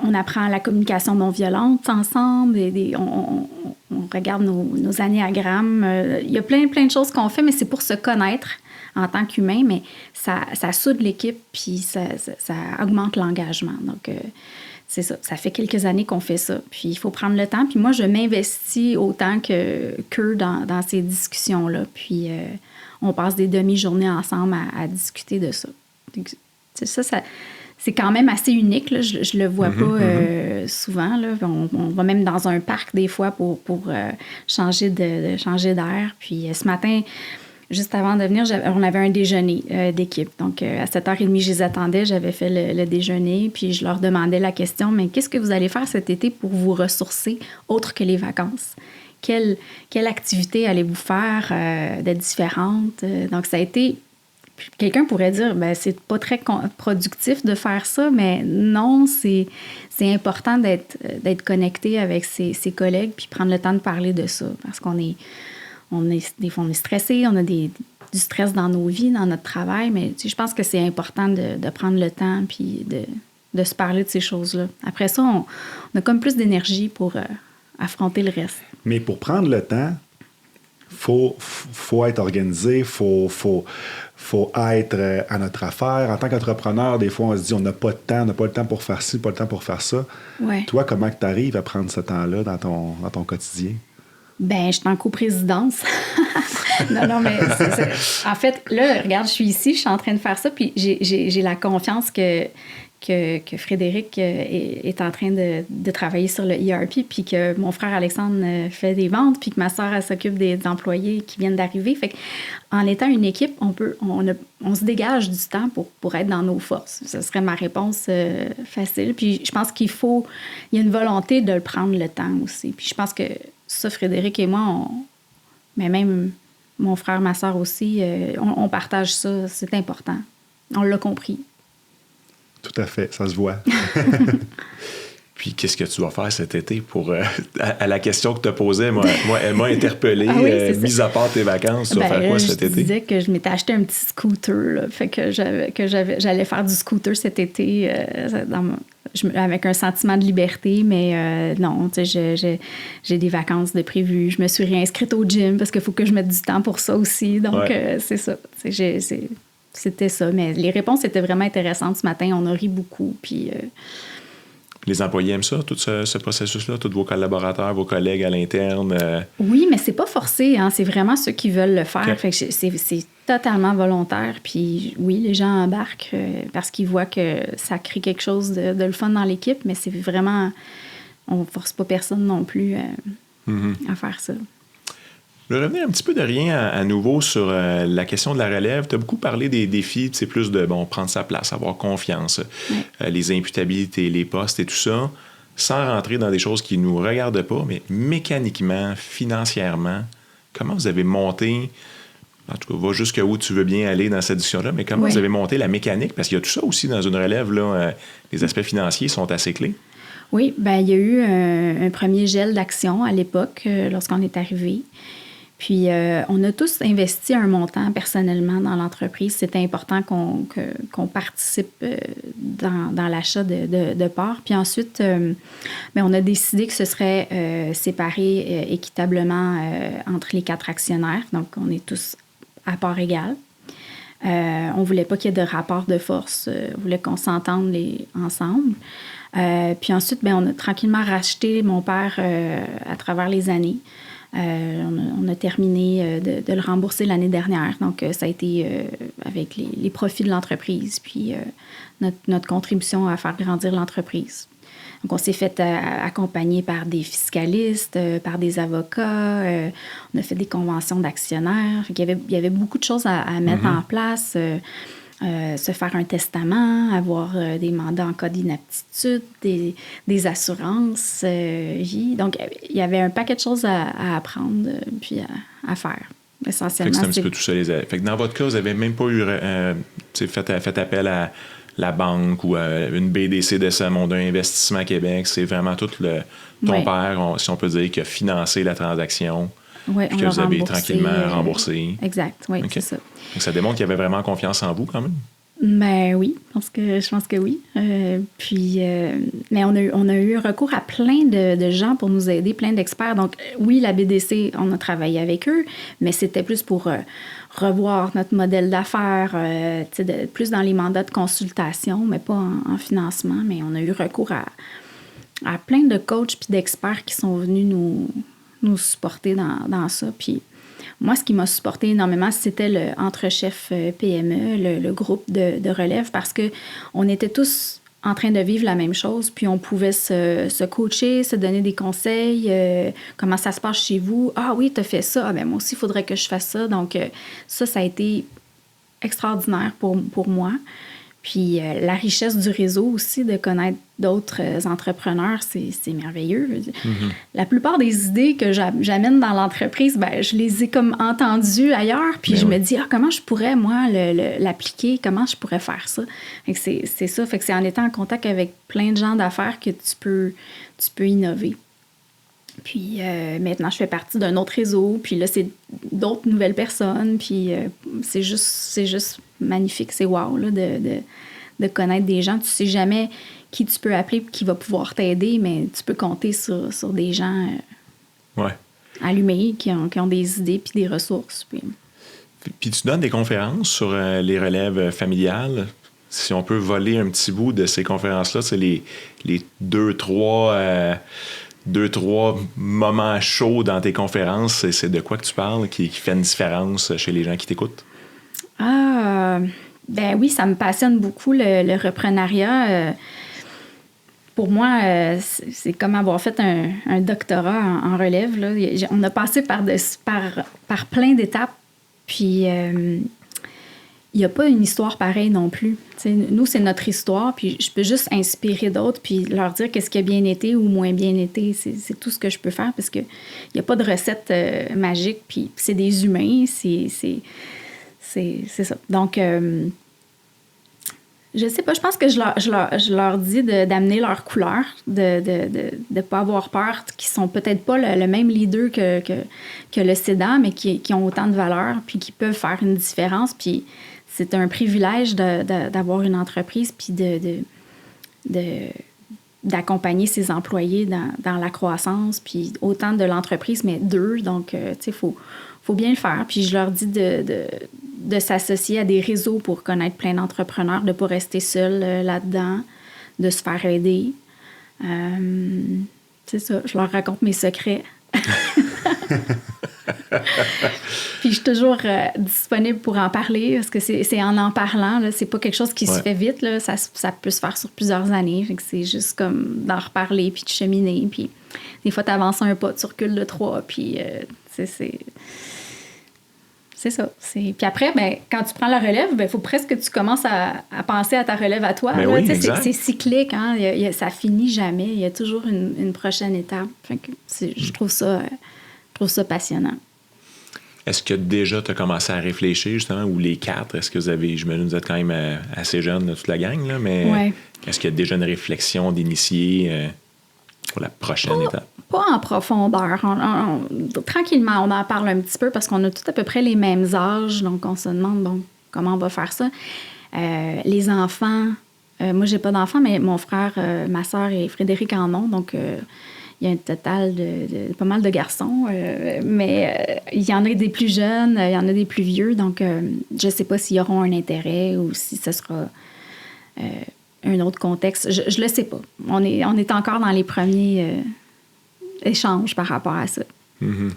On apprend la communication non violente ensemble, on regarde nos anéagrammes. Il y a plein de choses qu'on fait, mais c'est pour se connaître en tant qu'humain, mais ça soude l'équipe, puis ça augmente l'engagement. Donc, c'est ça. Ça fait quelques années qu'on fait ça. Puis, il faut prendre le temps. Puis moi, je m'investis autant qu'eux dans ces discussions-là. Puis, on passe des demi-journées ensemble à discuter de ça. Ça, c'est quand même assez unique. Là. Je le vois pas souvent. Là. On va même dans un parc des fois pour changer d'air. Puis, ce matin... Juste avant de venir, on avait un déjeuner d'équipe. Donc, à 7h30, je les attendais. J'avais fait le déjeuner. Puis, je leur demandais la question, mais qu'est-ce que vous allez faire cet été pour vous ressourcer autre que les vacances? Quelle activité allez-vous faire de différente? Donc, ça a été... Quelqu'un pourrait dire, ben c'est pas très productif de faire ça, mais non, c'est important d'être connecté avec ses collègues puis prendre le temps de parler de ça. Parce des fois, on est stressé, on a du stress dans nos vies, dans notre travail, mais je pense que c'est important de prendre le temps puis de se parler de ces choses-là. Après ça, on a comme plus d'énergie pour affronter le reste. Mais pour prendre le temps, faut être organisé, faut être à notre affaire. En tant qu'entrepreneur, des fois, on se dit on n'a pas le temps pour faire ci, pas le temps pour faire ça. Ouais. Toi, comment tu arrives à prendre ce temps-là dans ton quotidien? Ben, je suis en coprésidence. non, mais en fait, là, regarde, je suis ici, je suis en train de faire ça, puis j'ai la confiance que Frédéric est en train de travailler sur le ERP, puis que mon frère Alexandre fait des ventes, puis que ma sœur, elle s'occupe des employés qui viennent d'arriver. Fait qu'en étant une équipe, on se dégage du temps pour être dans nos forces. Ce serait ma réponse facile. Puis je pense il y a une volonté de le prendre le temps aussi. Puis je pense que ça, Frédéric et moi, mais même mon frère, ma sœur aussi, on partage ça. C'est important. On l'a compris. Tout à fait, ça se voit. Puis, qu'est-ce que tu vas faire cet été pour... à la question que tu as posée, moi, elle m'a interpellé. Mis à part tes vacances, tu vas faire quoi cet été? Je disais que je m'étais acheté un petit scooter. Là, fait que j'allais faire du scooter cet été avec un sentiment de liberté. Mais non, tu sais, j'ai des vacances de prévues. Je me suis réinscrite au gym parce qu'il faut que je mette du temps pour ça aussi. Donc, c'est ça. C'était ça. Mais les réponses étaient vraiment intéressantes ce matin. On a ri beaucoup. Puis... Les employés aiment ça, tout ce processus-là, tous vos collaborateurs, vos collègues à l'interne? Oui, mais c'est pas forcé. Hein? C'est vraiment ceux qui veulent le faire. Okay. Fait que c'est totalement volontaire. Puis oui, les gens embarquent parce qu'ils voient que ça crée quelque chose de le fun dans l'équipe, mais c'est vraiment... On force pas personne non plus à faire ça. Je vais revenir un petit peu de rien à nouveau sur la question de la relève. Tu as beaucoup parlé des défis, c'est plus de prendre sa place, avoir confiance, les imputabilités, les postes et tout ça. sans rentrer dans des choses qui ne nous regardent pas, mais mécaniquement, financièrement, comment vous avez monté, en tout cas, va jusqu'où tu veux bien aller dans cette discussion-là, mais comment vous avez monté la mécanique? Parce qu'il y a tout ça aussi dans une relève, là, les aspects financiers sont assez clés. Oui, bien, il y a eu un premier gel d'action à l'époque, lorsqu'on est arrivé. Puis, on a tous investi un montant personnellement dans l'entreprise. C'était important qu'on participe dans l'achat de parts. Puis ensuite, on a décidé que ce serait séparé équitablement entre les 4 actionnaires. Donc, on est tous à part égale. On ne voulait pas qu'il y ait de rapport de force. On voulait qu'on s'entende ensemble. Puis ensuite, on a tranquillement racheté mon père à travers les années. On a terminé de le rembourser l'année dernière. Donc, ça a été avec les profits de l'entreprise, puis notre contribution à faire grandir l'entreprise. Donc, on s'est fait accompagner par des fiscalistes, par des avocats. On a fait des conventions d'actionnaires. Il y avait beaucoup de choses à mettre en place. Se faire un testament, avoir des mandats en cas d'inaptitude, des assurances vie. Donc, il y avait un paquet de choses à apprendre puis à faire. Essentiellement, c'est un petit peu tout ça. Fait que dans votre cas, vous n'avez même pas eu fait appel à la banque ou à une BDC de ce monde, un Investissement Québec. C'est vraiment tout ton père, si on peut dire, qui a financé la transaction. Oui, puis que vous avez tranquillement remboursé. Exact, oui, okay. C'est ça. Donc, ça démontre qu'il y avait vraiment confiance en vous, quand même? Ben oui, je pense que oui. Mais on a eu recours à plein de gens pour nous aider, plein d'experts. Donc, oui, la BDC, on a travaillé avec eux, mais c'était plus pour revoir notre modèle d'affaires, plus dans les mandats de consultation, mais pas en financement. Mais on a eu recours à plein de coachs puis d'experts qui sont venus nous supporter dans ça. Puis moi, ce qui m'a supporté énormément, c'était le Entre-Chefs PME, le groupe de relève, parce qu'on était tous en train de vivre la même chose, puis on pouvait se coacher, se donner des conseils. Comment ça se passe chez vous? Ah oui, tu as fait ça. Ah, ben moi aussi, il faudrait que je fasse ça. Donc, ça a été extraordinaire pour moi. Puis la richesse du réseau aussi, de connaître d'autres entrepreneurs, c'est merveilleux. Mm-hmm. La plupart des idées que j'amène dans l'entreprise, je les ai comme entendues ailleurs, puis me dis, comment je pourrais, moi, l'appliquer, comment je pourrais faire ça. C'est ça, fait que c'est en étant en contact avec plein de gens d'affaires que tu peux innover. Puis maintenant, je fais partie d'un autre réseau, puis là, c'est d'autres nouvelles personnes, puis c'est juste magnifique, c'est wow, là, de connaître des gens. Tu sais jamais qui tu peux appeler et qui va pouvoir t'aider, mais tu peux compter sur des gens allumés qui ont des idées puis des ressources. Puis tu donnes des conférences sur les relèves familiales. Si on peut voler un petit bout de ces conférences-là, c'est les 2-3 moments chauds dans tes conférences, c'est de quoi que tu parles qui fait une différence chez les gens qui t'écoutent? Ben oui, ça me passionne beaucoup, le reprenariat. Pour moi, c'est comme avoir fait un doctorat en relève. Là. On a passé par plein d'étapes, puis il n'y a pas une histoire pareille non plus. T'sais, nous, c'est notre histoire, puis je peux juste inspirer d'autres, puis leur dire qu'est-ce qui a bien été ou moins bien été. C'est tout ce que je peux faire, parce qu'il n'y a pas de recette magique, puis c'est des humains, c'est ça. Donc, je sais pas, je pense que je leur dis d'amener leur couleur, de pas avoir peur, qui sont peut-être pas le même leader que le cédant, mais qui ont autant de valeur, puis qui peuvent faire une différence. Puis c'est un privilège d'avoir une entreprise, puis d'accompagner ses employés dans la croissance, puis autant de l'entreprise, mais d'eux. Donc, tu sais, faut bien le faire. Puis je leur dis de s'associer à des réseaux pour connaître plein d'entrepreneurs, de ne pas rester seul là-dedans, de se faire aider. C'est ça, je leur raconte mes secrets. Puis je suis toujours disponible pour en parler, parce que c'est en parlant, là, c'est pas quelque chose qui se fait vite, là, ça peut se faire sur plusieurs années. Fait que c'est juste comme d'en reparler, puis de cheminer. Puis des fois, tu avances un pas, tu recules de 3, puis c'est c'est ça. Puis après, ben, quand tu prends la relève, il faut presque que tu commences à penser à ta relève à toi. Ben là. oui, exact. C'est cyclique, hein? Ça finit jamais. Il y a toujours une prochaine étape. Fait que je trouve ça passionnant. Est-ce que déjà tu as commencé à réfléchir, justement, ou les 4? Est-ce que vous êtes quand même assez jeunes, toute la gang, là, mais Ouais. est-ce qu'il y a déjà une réflexion d'initier pour la prochaine étape? Pas en profondeur. Tranquillement, on en parle un petit peu parce qu'on a tous à peu près les mêmes âges. Donc, on se demande, bon, comment on va faire ça. Les enfants, moi, j'ai pas d'enfants, mais mon frère, ma sœur et Frédéric en ont. Donc, il y a un total de pas mal de garçons. Mais il y en a des plus jeunes, il y en a des plus vieux. Donc, je sais pas s'ils auront un intérêt ou si ce sera un autre contexte. Je le sais pas. On est encore dans les premiers échanges par rapport à ça. Mm-hmm.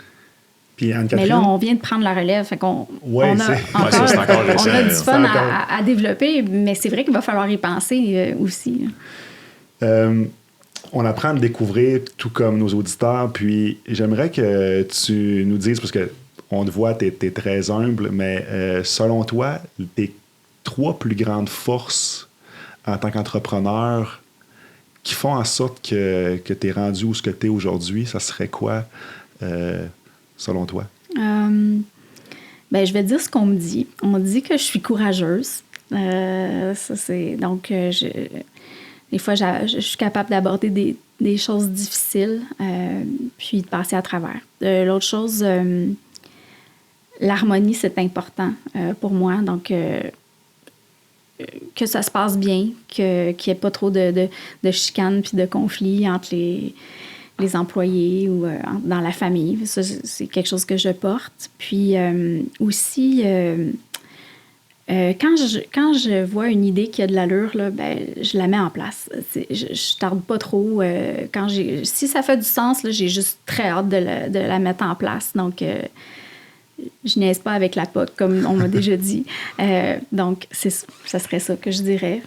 Puis Anne-Catherine, mais là, on vient de prendre la relève. Fait qu'on Ouais, on a, c'est- encore, Ouais, ça, c'est encore on récent, a du là. fun C'est encore- à développer, mais c'est vrai qu'il va falloir y penser aussi. on apprend à le découvrir tout comme nos auditeurs. Puis j'aimerais que tu nous dises, parce que on te voit, tu es très humble, mais selon toi, tes 3 plus grandes forces en tant qu'entrepreneur qui font en sorte que tu es rendu où ce que tu es aujourd'hui, ça serait quoi selon toi? Ben, je vais dire ce qu'on me dit. On me dit que je suis courageuse. Ça, c'est... Donc, des fois, je suis capable d'aborder des choses difficiles, puis de passer à travers. L'autre chose, l'harmonie, c'est important pour moi. Donc, que ça se passe bien, qu'il n'y ait pas trop de chicanes puis de conflits entre les employés ou dans la famille. Ça, c'est quelque chose que je porte. Puis aussi, quand je vois une idée qui a de l'allure, là, ben, je la mets en place. Je tarde pas trop. Si ça fait du sens, là, j'ai juste très hâte de la mettre en place. Donc, je niaise pas avec la POC, comme on m'a déjà dit. Donc, ça serait ça que je dirais.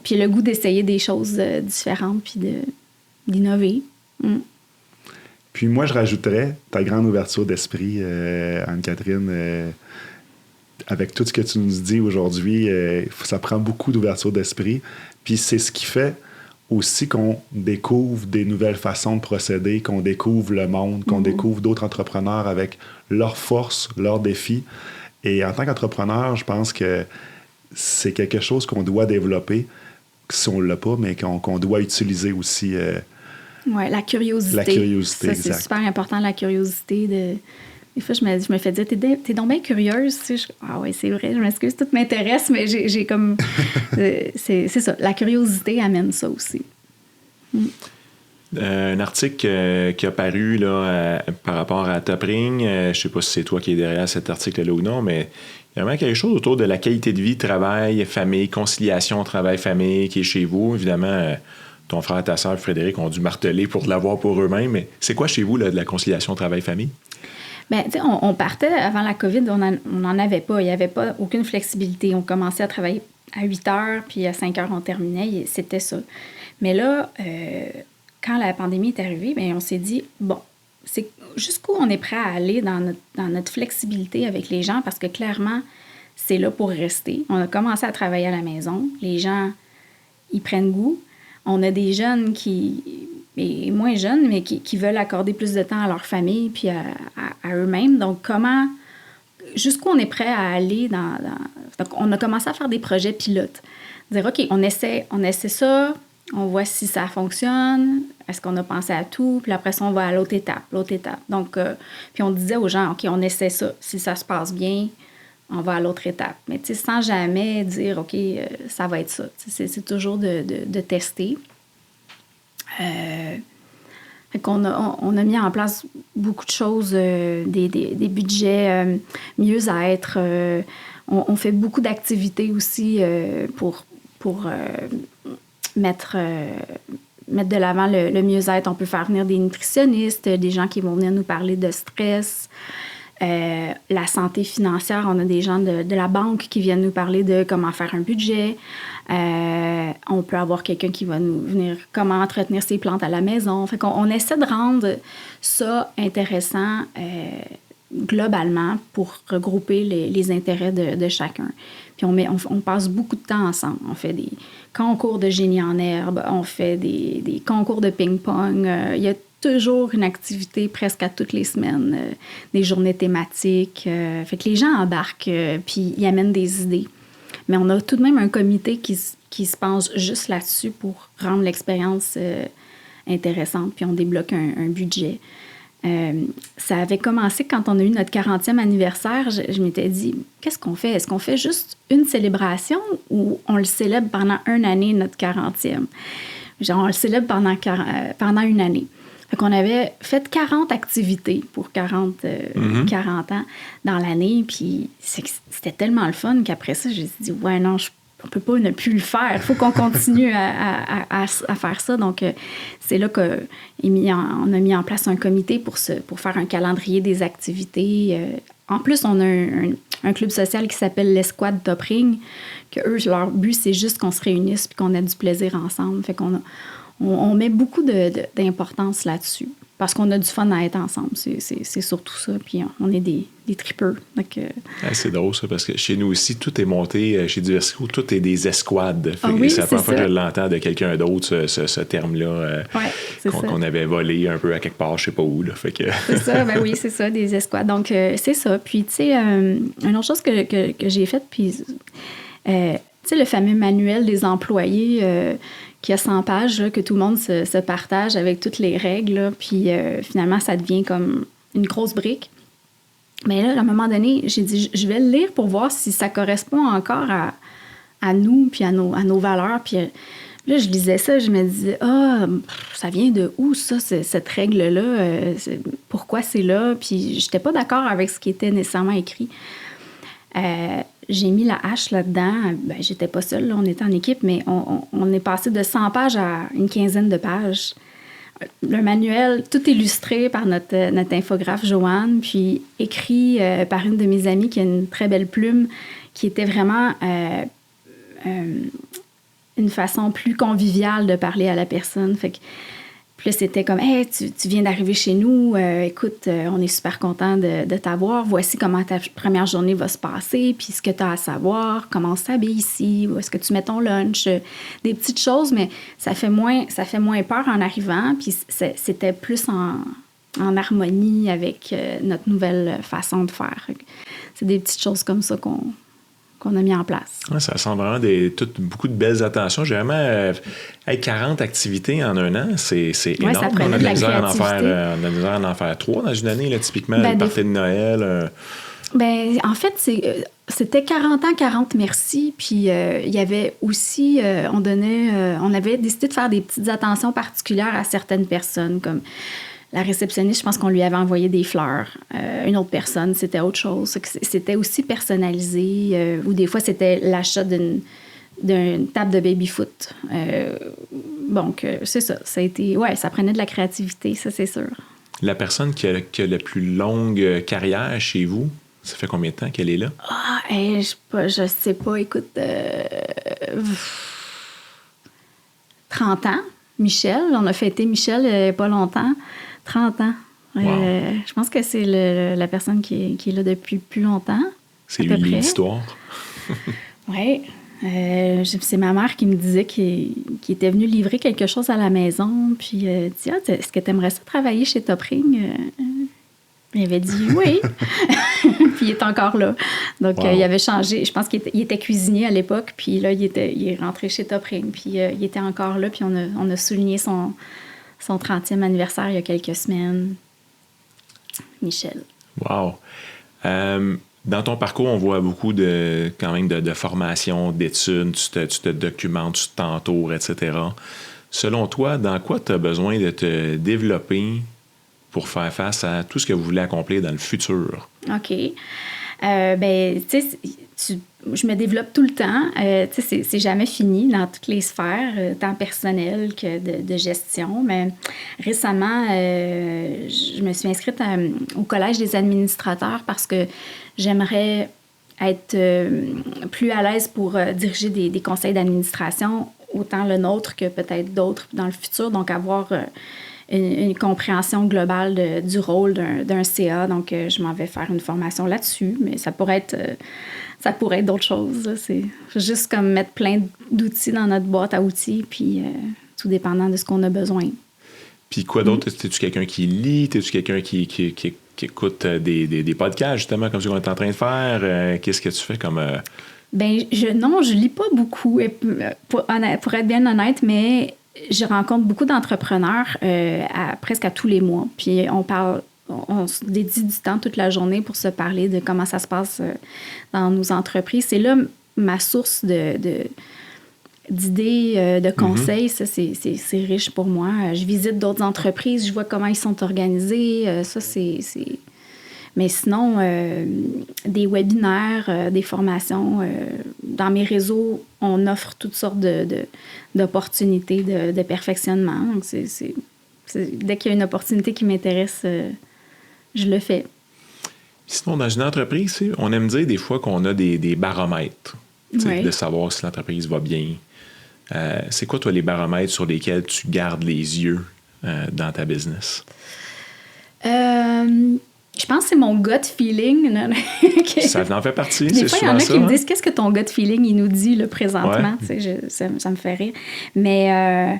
Puis le goût d'essayer des choses différentes puis d'innover. Mm. Puis moi, je rajouterais ta grande ouverture d'esprit, Anne-Catherine. Avec tout ce que tu nous dis aujourd'hui, ça prend beaucoup d'ouverture d'esprit. Puis c'est ce qui fait aussi qu'on découvre des nouvelles façons de procéder, qu'on découvre le monde, qu'on découvre d'autres entrepreneurs avec leurs forces, leurs défis. Et en tant qu'entrepreneur, je pense que c'est quelque chose qu'on doit développer, si on ne l'a pas, mais qu'on doit utiliser aussi. Oui, la curiosité. La curiosité, ça, exact. c'est super important, la curiosité. Des fois, je me fais dire, t'es donc bien curieuse. Tu sais, ah oui, c'est vrai, je m'excuse, tout m'intéresse, mais j'ai comme... c'est ça, la curiosité amène ça aussi. Un article qui a paru là, par rapport à Topring, je ne sais pas si c'est toi qui es derrière cet article-là ou non, mais il y a vraiment quelque chose autour de la qualité de vie, travail, famille, conciliation, travail-famille qui est chez vous. Évidemment, ton frère et ta sœur, Frédéric, ont dû marteler pour l'avoir pour eux-mêmes, mais c'est quoi chez vous là, de la conciliation travail-famille? Bien, tu sais, on partait avant la COVID, on n'en avait pas. Il n'y avait pas aucune flexibilité. On commençait à travailler à 8 heures, puis à 5 heures, on terminait. Et c'était ça. Mais là, quand la pandémie est arrivée, bien, on s'est dit, bon, c'est jusqu'où on est prêt à aller dans notre flexibilité avec les gens, parce que clairement, c'est là pour rester. On a commencé à travailler à la maison. Les gens, ils prennent goût. On a des jeunes et moins jeunes, mais qui veulent accorder plus de temps à leur famille puis à eux-mêmes. Donc, jusqu'où on est prêt à aller Donc, on a commencé à faire des projets pilotes. Dire, OK, on essaie ça, on voit si ça fonctionne, est-ce qu'on a pensé à tout, puis après ça, on va à l'autre étape. Donc, puis on disait aux gens, OK, on essaie ça. Si ça se passe bien, on va à l'autre étape. Mais tu sais, sans jamais dire, OK, ça va être ça. C'est toujours de tester. Fait qu'on on a mis en place beaucoup de choses, des budgets mieux-être. On fait beaucoup d'activités aussi pour mettre de l'avant le mieux-être. On peut faire venir des nutritionnistes, des gens qui vont venir nous parler de stress. La santé financière, on a des gens de la banque qui viennent nous parler de comment faire un budget. On peut avoir quelqu'un qui va nous venir comment entretenir ses plantes à la maison. Fait qu'on essaie de rendre ça intéressant globalement pour regrouper les intérêts de chacun. Puis on passe beaucoup de temps ensemble. On fait des concours de génie en herbe, on fait des concours de ping-pong. Il y a toujours une activité presque à toutes les semaines, des journées thématiques. Fait que les gens embarquent, puis ils amènent des idées. Mais on a tout de même un comité qui se penche juste là-dessus pour rendre l'expérience intéressante, puis on débloque un budget. Ça avait commencé quand on a eu notre 40e anniversaire. Je m'étais dit, qu'est-ce qu'on fait? Est-ce qu'on fait juste une célébration ou on le célèbre pendant une année, notre 40e? Genre, on le célèbre pendant une année. Fait qu'on avait fait 40 activités pour 40 ans dans l'année. Puis c'était tellement le fun qu'après ça, j'ai dit, ouais, non, on peut pas ne plus le faire. Il faut qu'on continue à faire ça. Donc, c'est là qu'on a mis en place un comité pour faire un calendrier des activités. En plus, on a un club social qui s'appelle l'Escouade Top Ring, que eux, leur but, c'est juste qu'on se réunisse puis qu'on ait du plaisir ensemble. Fait qu'on on met beaucoup d'importance là-dessus. Parce qu'on a du fun à être ensemble. C'est surtout ça. Puis on est des tripeux. Donc, c'est drôle, ça, parce que chez nous aussi, tout est monté. Chez Diversico, tout est des escouades. C'est la première fois que je l'entends de quelqu'un d'autre, ce terme-là, qu'on avait volé un peu à quelque part, je sais pas où. Là, fait que... C'est ça, ben oui, c'est ça, des escouades. Donc, c'est ça. Puis, tu sais, une autre chose que j'ai faite, puis, tu sais, le fameux manuel des employés... qui a 100 pages, là, que tout le monde se partage avec toutes les règles. Là, puis finalement, ça devient comme une grosse brique. Mais là, à un moment donné, j'ai dit, je vais le lire pour voir si ça correspond encore à nous, puis à nos valeurs. Puis là, je lisais ça, je me disais, ça vient de où, ça, cette règle-là? Pourquoi c'est là? Puis j'étais pas d'accord avec ce qui était nécessairement écrit. J'ai mis la hache là-dedans. Ben, j'étais pas seule, là, on était en équipe, mais on est passé de 100 pages à une quinzaine de pages. Le manuel, tout illustré par notre infographe Joanne, puis écrit par une de mes amies qui a une très belle plume, qui était vraiment une façon plus conviviale de parler à la personne. Fait que, puis là, c'était comme, hey, tu viens d'arriver chez nous, écoute, on est super content de t'avoir. Voici comment ta première journée va se passer, puis ce que tu as à savoir, comment on s'habille ici, où est-ce que tu mets ton lunch, des petites choses, mais ça fait moins peur en arrivant, puis c'était plus en harmonie avec notre nouvelle façon de faire. C'est des petites choses comme ça qu'on a mis en place. Ouais, ça semble vraiment beaucoup de belles attentions. J'ai vraiment... 40 activités en un an, c'est énorme. Ça prenait de la créativité. On a besoin d'en faire 3 dans une année, là, typiquement, le party de Noël. En fait, c'était 40 ans, 40 merci. Puis il y avait aussi... on avait décidé de faire des petites attentions particulières à certaines personnes, comme... La réceptionniste, je pense qu'on lui avait envoyé des fleurs. Une autre personne, c'était autre chose. C'était aussi personnalisé. Ou des fois, c'était l'achat d'une table de baby-foot. Donc, c'est ça. Ça a été... Ouais, ça prenait de la créativité, ça, c'est sûr. La personne qui a la plus longue carrière chez vous, ça fait combien de temps qu'elle est là? Je sais pas. Écoute, 30 ans. Michel, on a fêté Michel il n'y a pas longtemps. 30 ans. Wow. Je pense que c'est la personne qui est là depuis plus longtemps. C'est lui l'histoire. Oui. C'est ma mère qui me disait qu'il était venu livrer quelque chose à la maison. Puis, dit, est-ce que tu aimerais ça travailler chez Top Ring? Il avait dit oui. Puis il est encore là. Donc, il avait changé. Je pense qu'il était cuisinier à l'époque. Puis là, il est rentré chez Top Ring. Puis il était encore là. Puis on a souligné son 30e anniversaire il y a quelques semaines. Michel. Wow. Dans ton parcours, on voit beaucoup de formation, d'études. Tu te documentes, tu t'entoures, etc. Selon toi, dans quoi tu as besoin de te développer pour faire face à tout ce que vous voulez accomplir dans le futur? OK. Tu sais, je me développe tout le temps. Tu sais, c'est jamais fini dans toutes les sphères, tant personnelles que de gestion. Mais récemment, je me suis inscrite au Collège des administrateurs parce que j'aimerais être plus à l'aise pour diriger des conseils d'administration, autant le nôtre que peut-être d'autres dans le futur. Donc, avoir une compréhension globale du rôle d'un CA. Donc, je m'en vais faire une formation là-dessus, mais ça pourrait être d'autres choses. Là. C'est juste comme mettre plein d'outils dans notre boîte à outils, puis tout dépendant de ce qu'on a besoin. Puis quoi d'autre? T'es-tu quelqu'un qui lit? T'es-tu quelqu'un qui écoute des podcasts, justement, comme ce qu'on est en train de faire? Qu'est-ce que tu fais comme... Ben je lis pas beaucoup, pour être bien honnête, mais je rencontre beaucoup d'entrepreneurs presque à tous les mois. Puis on se dédie du temps toute la journée pour se parler de comment ça se passe dans nos entreprises. C'est là ma source d'idées, de conseils. Ça, c'est riche pour moi. Je visite d'autres entreprises, je vois comment ils sont organisés. Ça, c'est... Mais sinon, des webinaires, des formations. Dans mes réseaux, on offre toutes sortes d'opportunités de perfectionnement. Donc, dès qu'il y a une opportunité qui m'intéresse, je le fais. Sinon, dans une entreprise, on aime dire des fois qu'on a des baromètres, oui, de savoir si l'entreprise va bien. C'est quoi, toi, les baromètres sur lesquels tu gardes les yeux dans ta business? Je pense que c'est mon gut feeling. Ça en fait partie, des fois, il y en a qui me disent « Qu'est-ce que ton gut feeling, il nous dit là, présentement? Ouais. » Ça me fait rire. Mais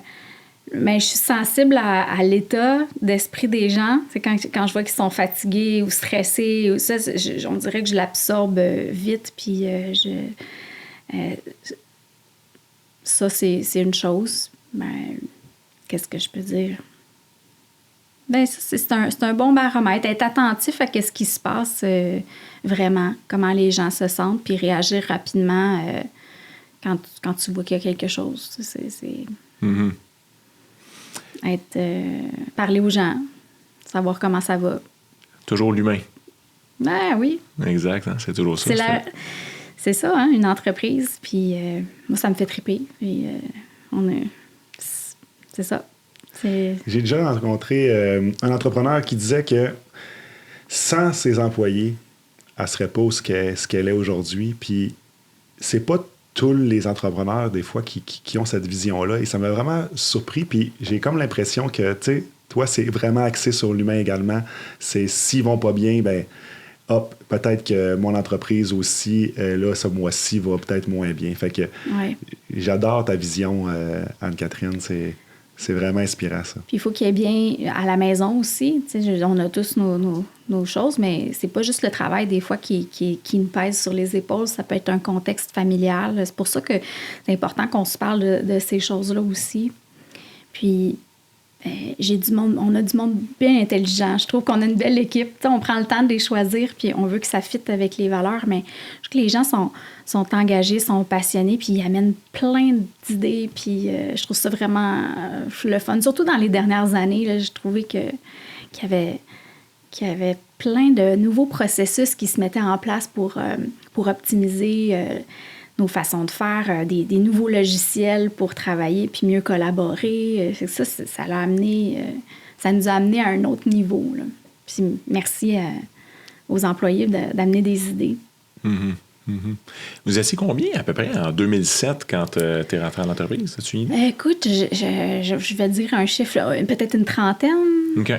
je suis sensible à l'état d'esprit des gens. C'est quand je vois qu'ils sont fatigués ou stressés, ou ça, on dirait que je l'absorbe vite. Puis ça, c'est une chose. Mais qu'est-ce que je peux dire? Bien, c'est un bon baromètre. Être attentif à ce qui se passe vraiment, comment les gens se sentent, puis réagir rapidement quand tu vois qu'il y a quelque chose. Mm-hmm. Parler aux gens, savoir comment ça va. Toujours l'humain. Ben oui. Exact, hein? C'est toujours ça. C'est ça, hein, une entreprise. Puis moi, ça me fait triper. Puis c'est ça. J'ai déjà rencontré un entrepreneur qui disait que sans ses employés, elle ne serait pas ce qu'elle est aujourd'hui. Puis c'est pas tous les entrepreneurs, des fois, qui ont cette vision-là. Et ça m'a vraiment surpris. Puis j'ai comme l'impression que, tu sais, toi, c'est vraiment axé sur l'humain également. C'est s'ils vont pas bien, ben hop, peut-être que mon entreprise aussi, là, ce mois-ci, va peut-être moins bien. Fait que j'adore ta vision, Anne-Catherine. C'est vraiment inspirant, ça. Puis il faut qu'il y ait bien à la maison aussi. On a tous nos choses, mais c'est pas juste le travail, des fois, qui nous pèse sur les épaules. Ça peut être un contexte familial. C'est pour ça que c'est important qu'on se parle de ces choses-là aussi. Puis, on a du monde bien intelligent. Je trouve qu'on a une belle équipe. On prend le temps de les choisir, puis on veut que ça fitte avec les valeurs, mais je trouve que les gens sont engagés, sont passionnés, puis ils amènent plein d'idées, puis je trouve ça vraiment le fun. Surtout dans les dernières années, là, j'ai trouvé qu'il y avait plein de nouveaux processus qui se mettaient en place pour optimiser nos façons de faire, des nouveaux logiciels pour travailler puis mieux collaborer. Ça nous a amené à un autre niveau. Là. Puis merci aux employés d'amener des idées. Mm-hmm. Mm-hmm. Vous étiez combien à peu près en 2007 quand tu es rentré dans l'entreprise? As-tu une idée? Écoute, je vais dire un chiffre, là, peut-être une trentaine. OK.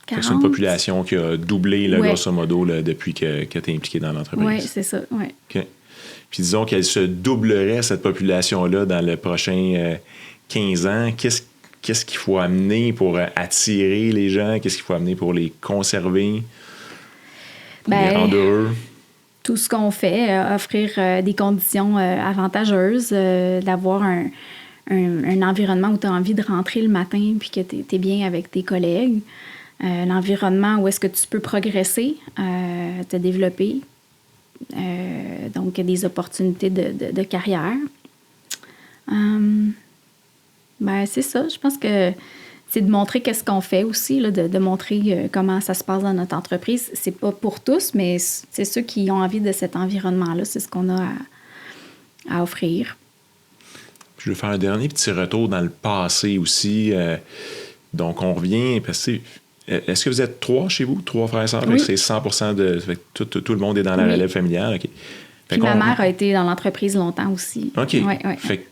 C'est une population qui a doublé, là, grosso modo, là, depuis que tu es impliqué dans l'entreprise. Oui, c'est ça. Ouais. OK. Puis disons qu'elle se doublerait, cette population-là, dans le prochain 15 ans. Qu'est-ce qu'il faut amener pour attirer les gens? Qu'est-ce qu'il faut amener pour les conserver? Pour les rendre heureux? Tout ce qu'on fait, offrir des conditions avantageuses, d'avoir un environnement où tu as envie de rentrer le matin puis que tu es bien avec tes collègues. L'environnement où est-ce que tu peux progresser, te développer. Donc, des opportunités de carrière. C'est ça. Je pense que c'est de montrer qu'est-ce qu'on fait aussi, là, de montrer comment ça se passe dans notre entreprise. C'est pas pour tous, mais c'est ceux qui ont envie de cet environnement-là. C'est ce qu'on a à offrir. Je veux faire un dernier petit retour dans le passé aussi. Donc, on revient, parce que est-ce que vous êtes 3 chez vous? 3 frères et sœurs? Oui. C'est 100% de... Tout le monde est dans la relève familiale. Okay. Puis ma mère a été dans l'entreprise longtemps aussi. OK. Ouais. Fait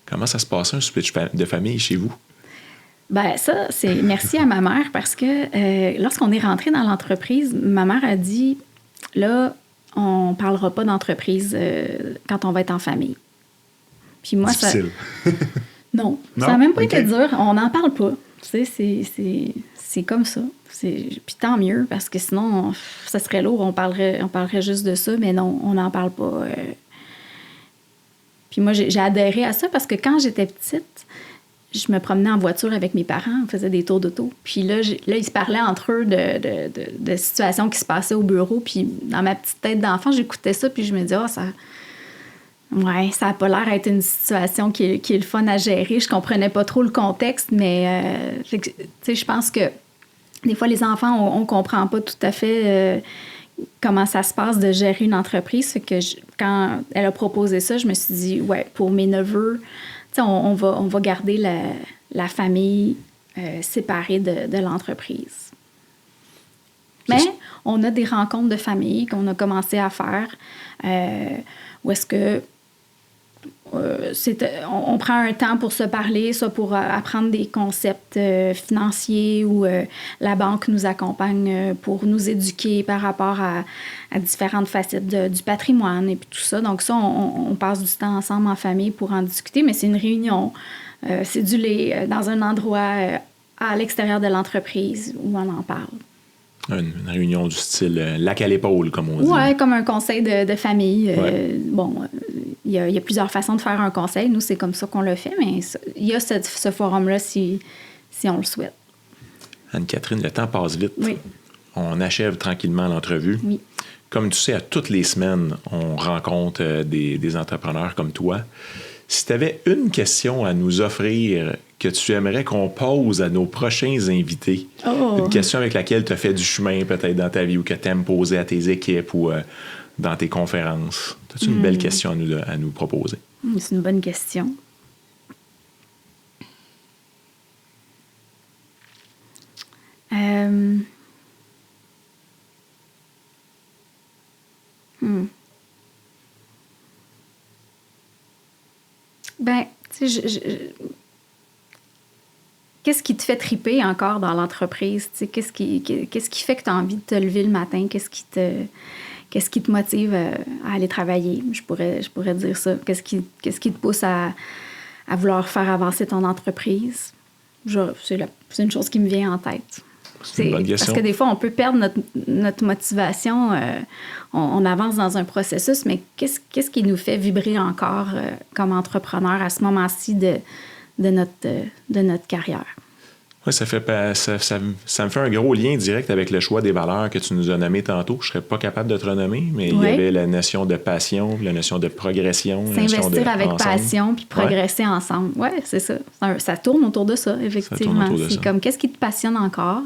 comment ça se passe un souper de famille chez vous? Ben ça, c'est merci à ma mère parce que lorsqu'on est rentré dans l'entreprise, ma mère a dit, là, on parlera pas d'entreprise quand on va être en famille. Puis moi, difficile. Non, ça n'a même pas été dur. On n'en parle pas. Tu sais, c'est comme ça. Puis tant mieux, parce que sinon, ça serait lourd. On parlerait juste de ça, mais non, on n'en parle pas. Puis moi, j'ai adhéré à ça parce que quand j'étais petite, je me promenais en voiture avec mes parents, on faisait des tours d'auto. Puis là, ils se parlaient entre eux de situations qui se passaient au bureau. Puis dans ma petite tête d'enfant, j'écoutais ça, puis je me disais, ça n'a pas l'air d'être une situation qui est le fun à gérer. Je comprenais pas trop le contexte, mais tu sais, je pense que des fois, les enfants, on comprend pas tout à fait comment ça se passe de gérer une entreprise. Fait que quand elle a proposé ça, je me suis dit, pour mes neveux, on va garder la famille séparée de l'entreprise. Mais on a des rencontres de famille qu'on a commencé à faire où est-ce que on prend un temps pour se parler, soit pour apprendre des concepts financiers ou la banque nous accompagne pour nous éduquer par rapport à différentes facettes du patrimoine et puis tout ça. Donc ça, on passe du temps ensemble en famille pour en discuter, mais c'est une réunion cédulée dans un endroit à l'extérieur de l'entreprise où on en parle. Une réunion du style lac à l'épaule, comme on dit. Oui, comme un conseil de famille. Il y a plusieurs façons de faire un conseil. Nous, c'est comme ça qu'on le fait, mais il y a ce forum-là si on le souhaite. Anne-Catherine, le temps passe vite. Oui. On achève tranquillement l'entrevue. Oui. Comme tu sais, à toutes les semaines, on rencontre des entrepreneurs comme toi. Si tu avais une question à nous offrir que tu aimerais qu'on pose à nos prochains invités, une question avec laquelle tu as fait du chemin peut-être dans ta vie ou que tu aimes poser à tes équipes ou dans tes conférences, as-tu une belle question à nous proposer? C'est une bonne question. Ben, tu sais, qu'est-ce qui te fait triper encore dans l'entreprise? Tu sais, qu'est-ce qui fait que tu as envie de te lever le matin? Qu'est-ce qui te motive à aller travailler? Je pourrais dire ça. Qu'est-ce qui te pousse à vouloir faire avancer ton entreprise? C'est une chose qui me vient en tête. C'est une bonne question. Parce que des fois, on peut perdre notre motivation. On avance dans un processus, mais qu'est-ce qui nous fait vibrer encore comme entrepreneur à ce moment-ci de notre carrière? Oui, ça me fait un gros lien direct avec le choix des valeurs que tu nous as nommées tantôt. Je ne serais pas capable de te renommer, mais il y avait la notion de passion, la notion de progression. S'investir avec passion puis progresser ensemble. Oui, c'est ça. Ça tourne autour de ça, effectivement. C'est comme, qu'est-ce qui te passionne encore?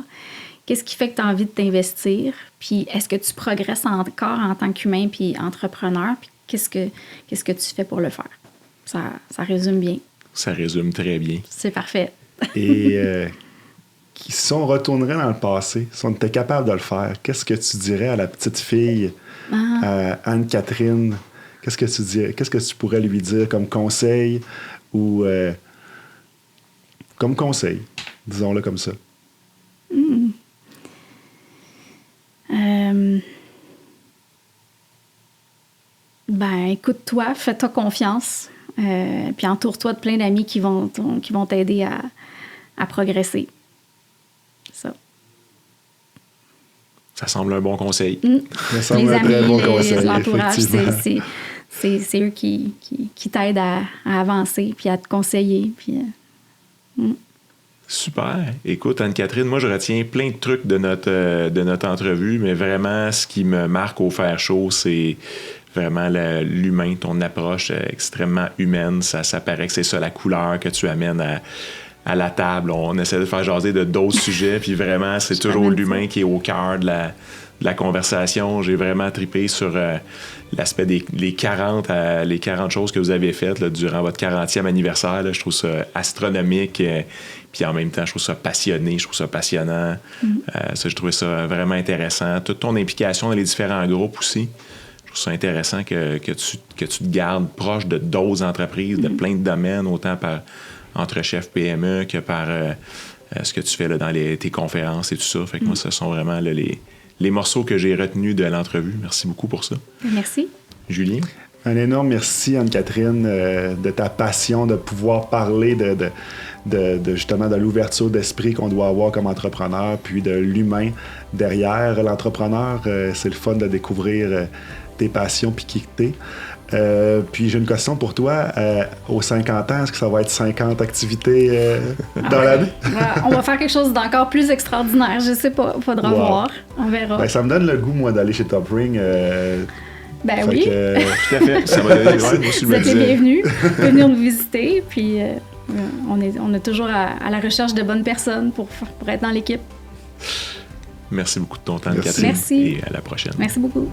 Qu'est-ce qui fait que tu as envie de t'investir? Puis est-ce que tu progresses encore en tant qu'humain puis entrepreneur? Puis qu'est-ce que tu fais pour le faire? Ça résume bien. Ça résume très bien. C'est parfait. Et si on retournerait dans le passé, si on était capable de le faire, qu'est-ce que tu dirais à la petite fille, Anne-Catherine? Qu'est-ce que tu dirais? Qu'est-ce que tu pourrais lui dire comme conseil ou comme conseil, disons-le comme ça? Ben, écoute-toi, fais-toi confiance, puis entoure-toi de plein d'amis qui vont t'aider à progresser. Ça semble un bon conseil. Ça semble un très bon conseil. L'entourage, c'est eux qui t'aident à avancer puis à te conseiller. Puis, Super. Écoute, Anne-Catherine, moi, je retiens plein de trucs de notre entrevue, mais vraiment, ce qui me marque au Faire Chaud, c'est vraiment l'humain, ton approche extrêmement humaine. Ça paraît que c'est ça la couleur que tu amènes à la table. On essaie de faire jaser de d'autres sujets, puis vraiment, c'est toujours l'humain qui est au cœur de la conversation. J'ai vraiment trippé sur l'aspect les 40 choses que vous avez faites là, durant votre 40e anniversaire. Là. Je trouve ça astronomique, puis en même temps, je trouve ça passionné, je trouve ça passionnant. Je trouvais ça vraiment intéressant. Toute ton implication dans les différents groupes aussi. Je trouve ça intéressant que tu te gardes proche de d'autres entreprises, de plein de domaines, autant entre chefs PME que par ce que tu fais là, dans tes conférences et tout ça. Fait que moi, ce sont vraiment là, les morceaux que j'ai retenus de l'entrevue. Merci beaucoup pour ça. Merci. Julien? Un énorme merci, Anne-Catherine, de ta passion de pouvoir parler de justement de l'ouverture d'esprit qu'on doit avoir comme entrepreneur, puis de l'humain derrière l'entrepreneur. C'est le fun de découvrir tes passions puis qui t'es. Puis j'ai une question pour toi. Aux 50 ans, est-ce que ça va être 50 activités dans l'année? On va faire quelque chose d'encore plus extraordinaire. Je sais pas. Faudra voir. On verra. Ben, ça me donne le goût, moi, d'aller chez Top Ring. Ben oui. Tout à fait. Ça m'a donné moi aussi, vous êtes les bienvenus. Venir nous visiter. Puis on est toujours à la recherche de bonnes personnes pour être dans l'équipe. Merci beaucoup de ton temps, Catherine. Merci. Et à la prochaine. Merci beaucoup.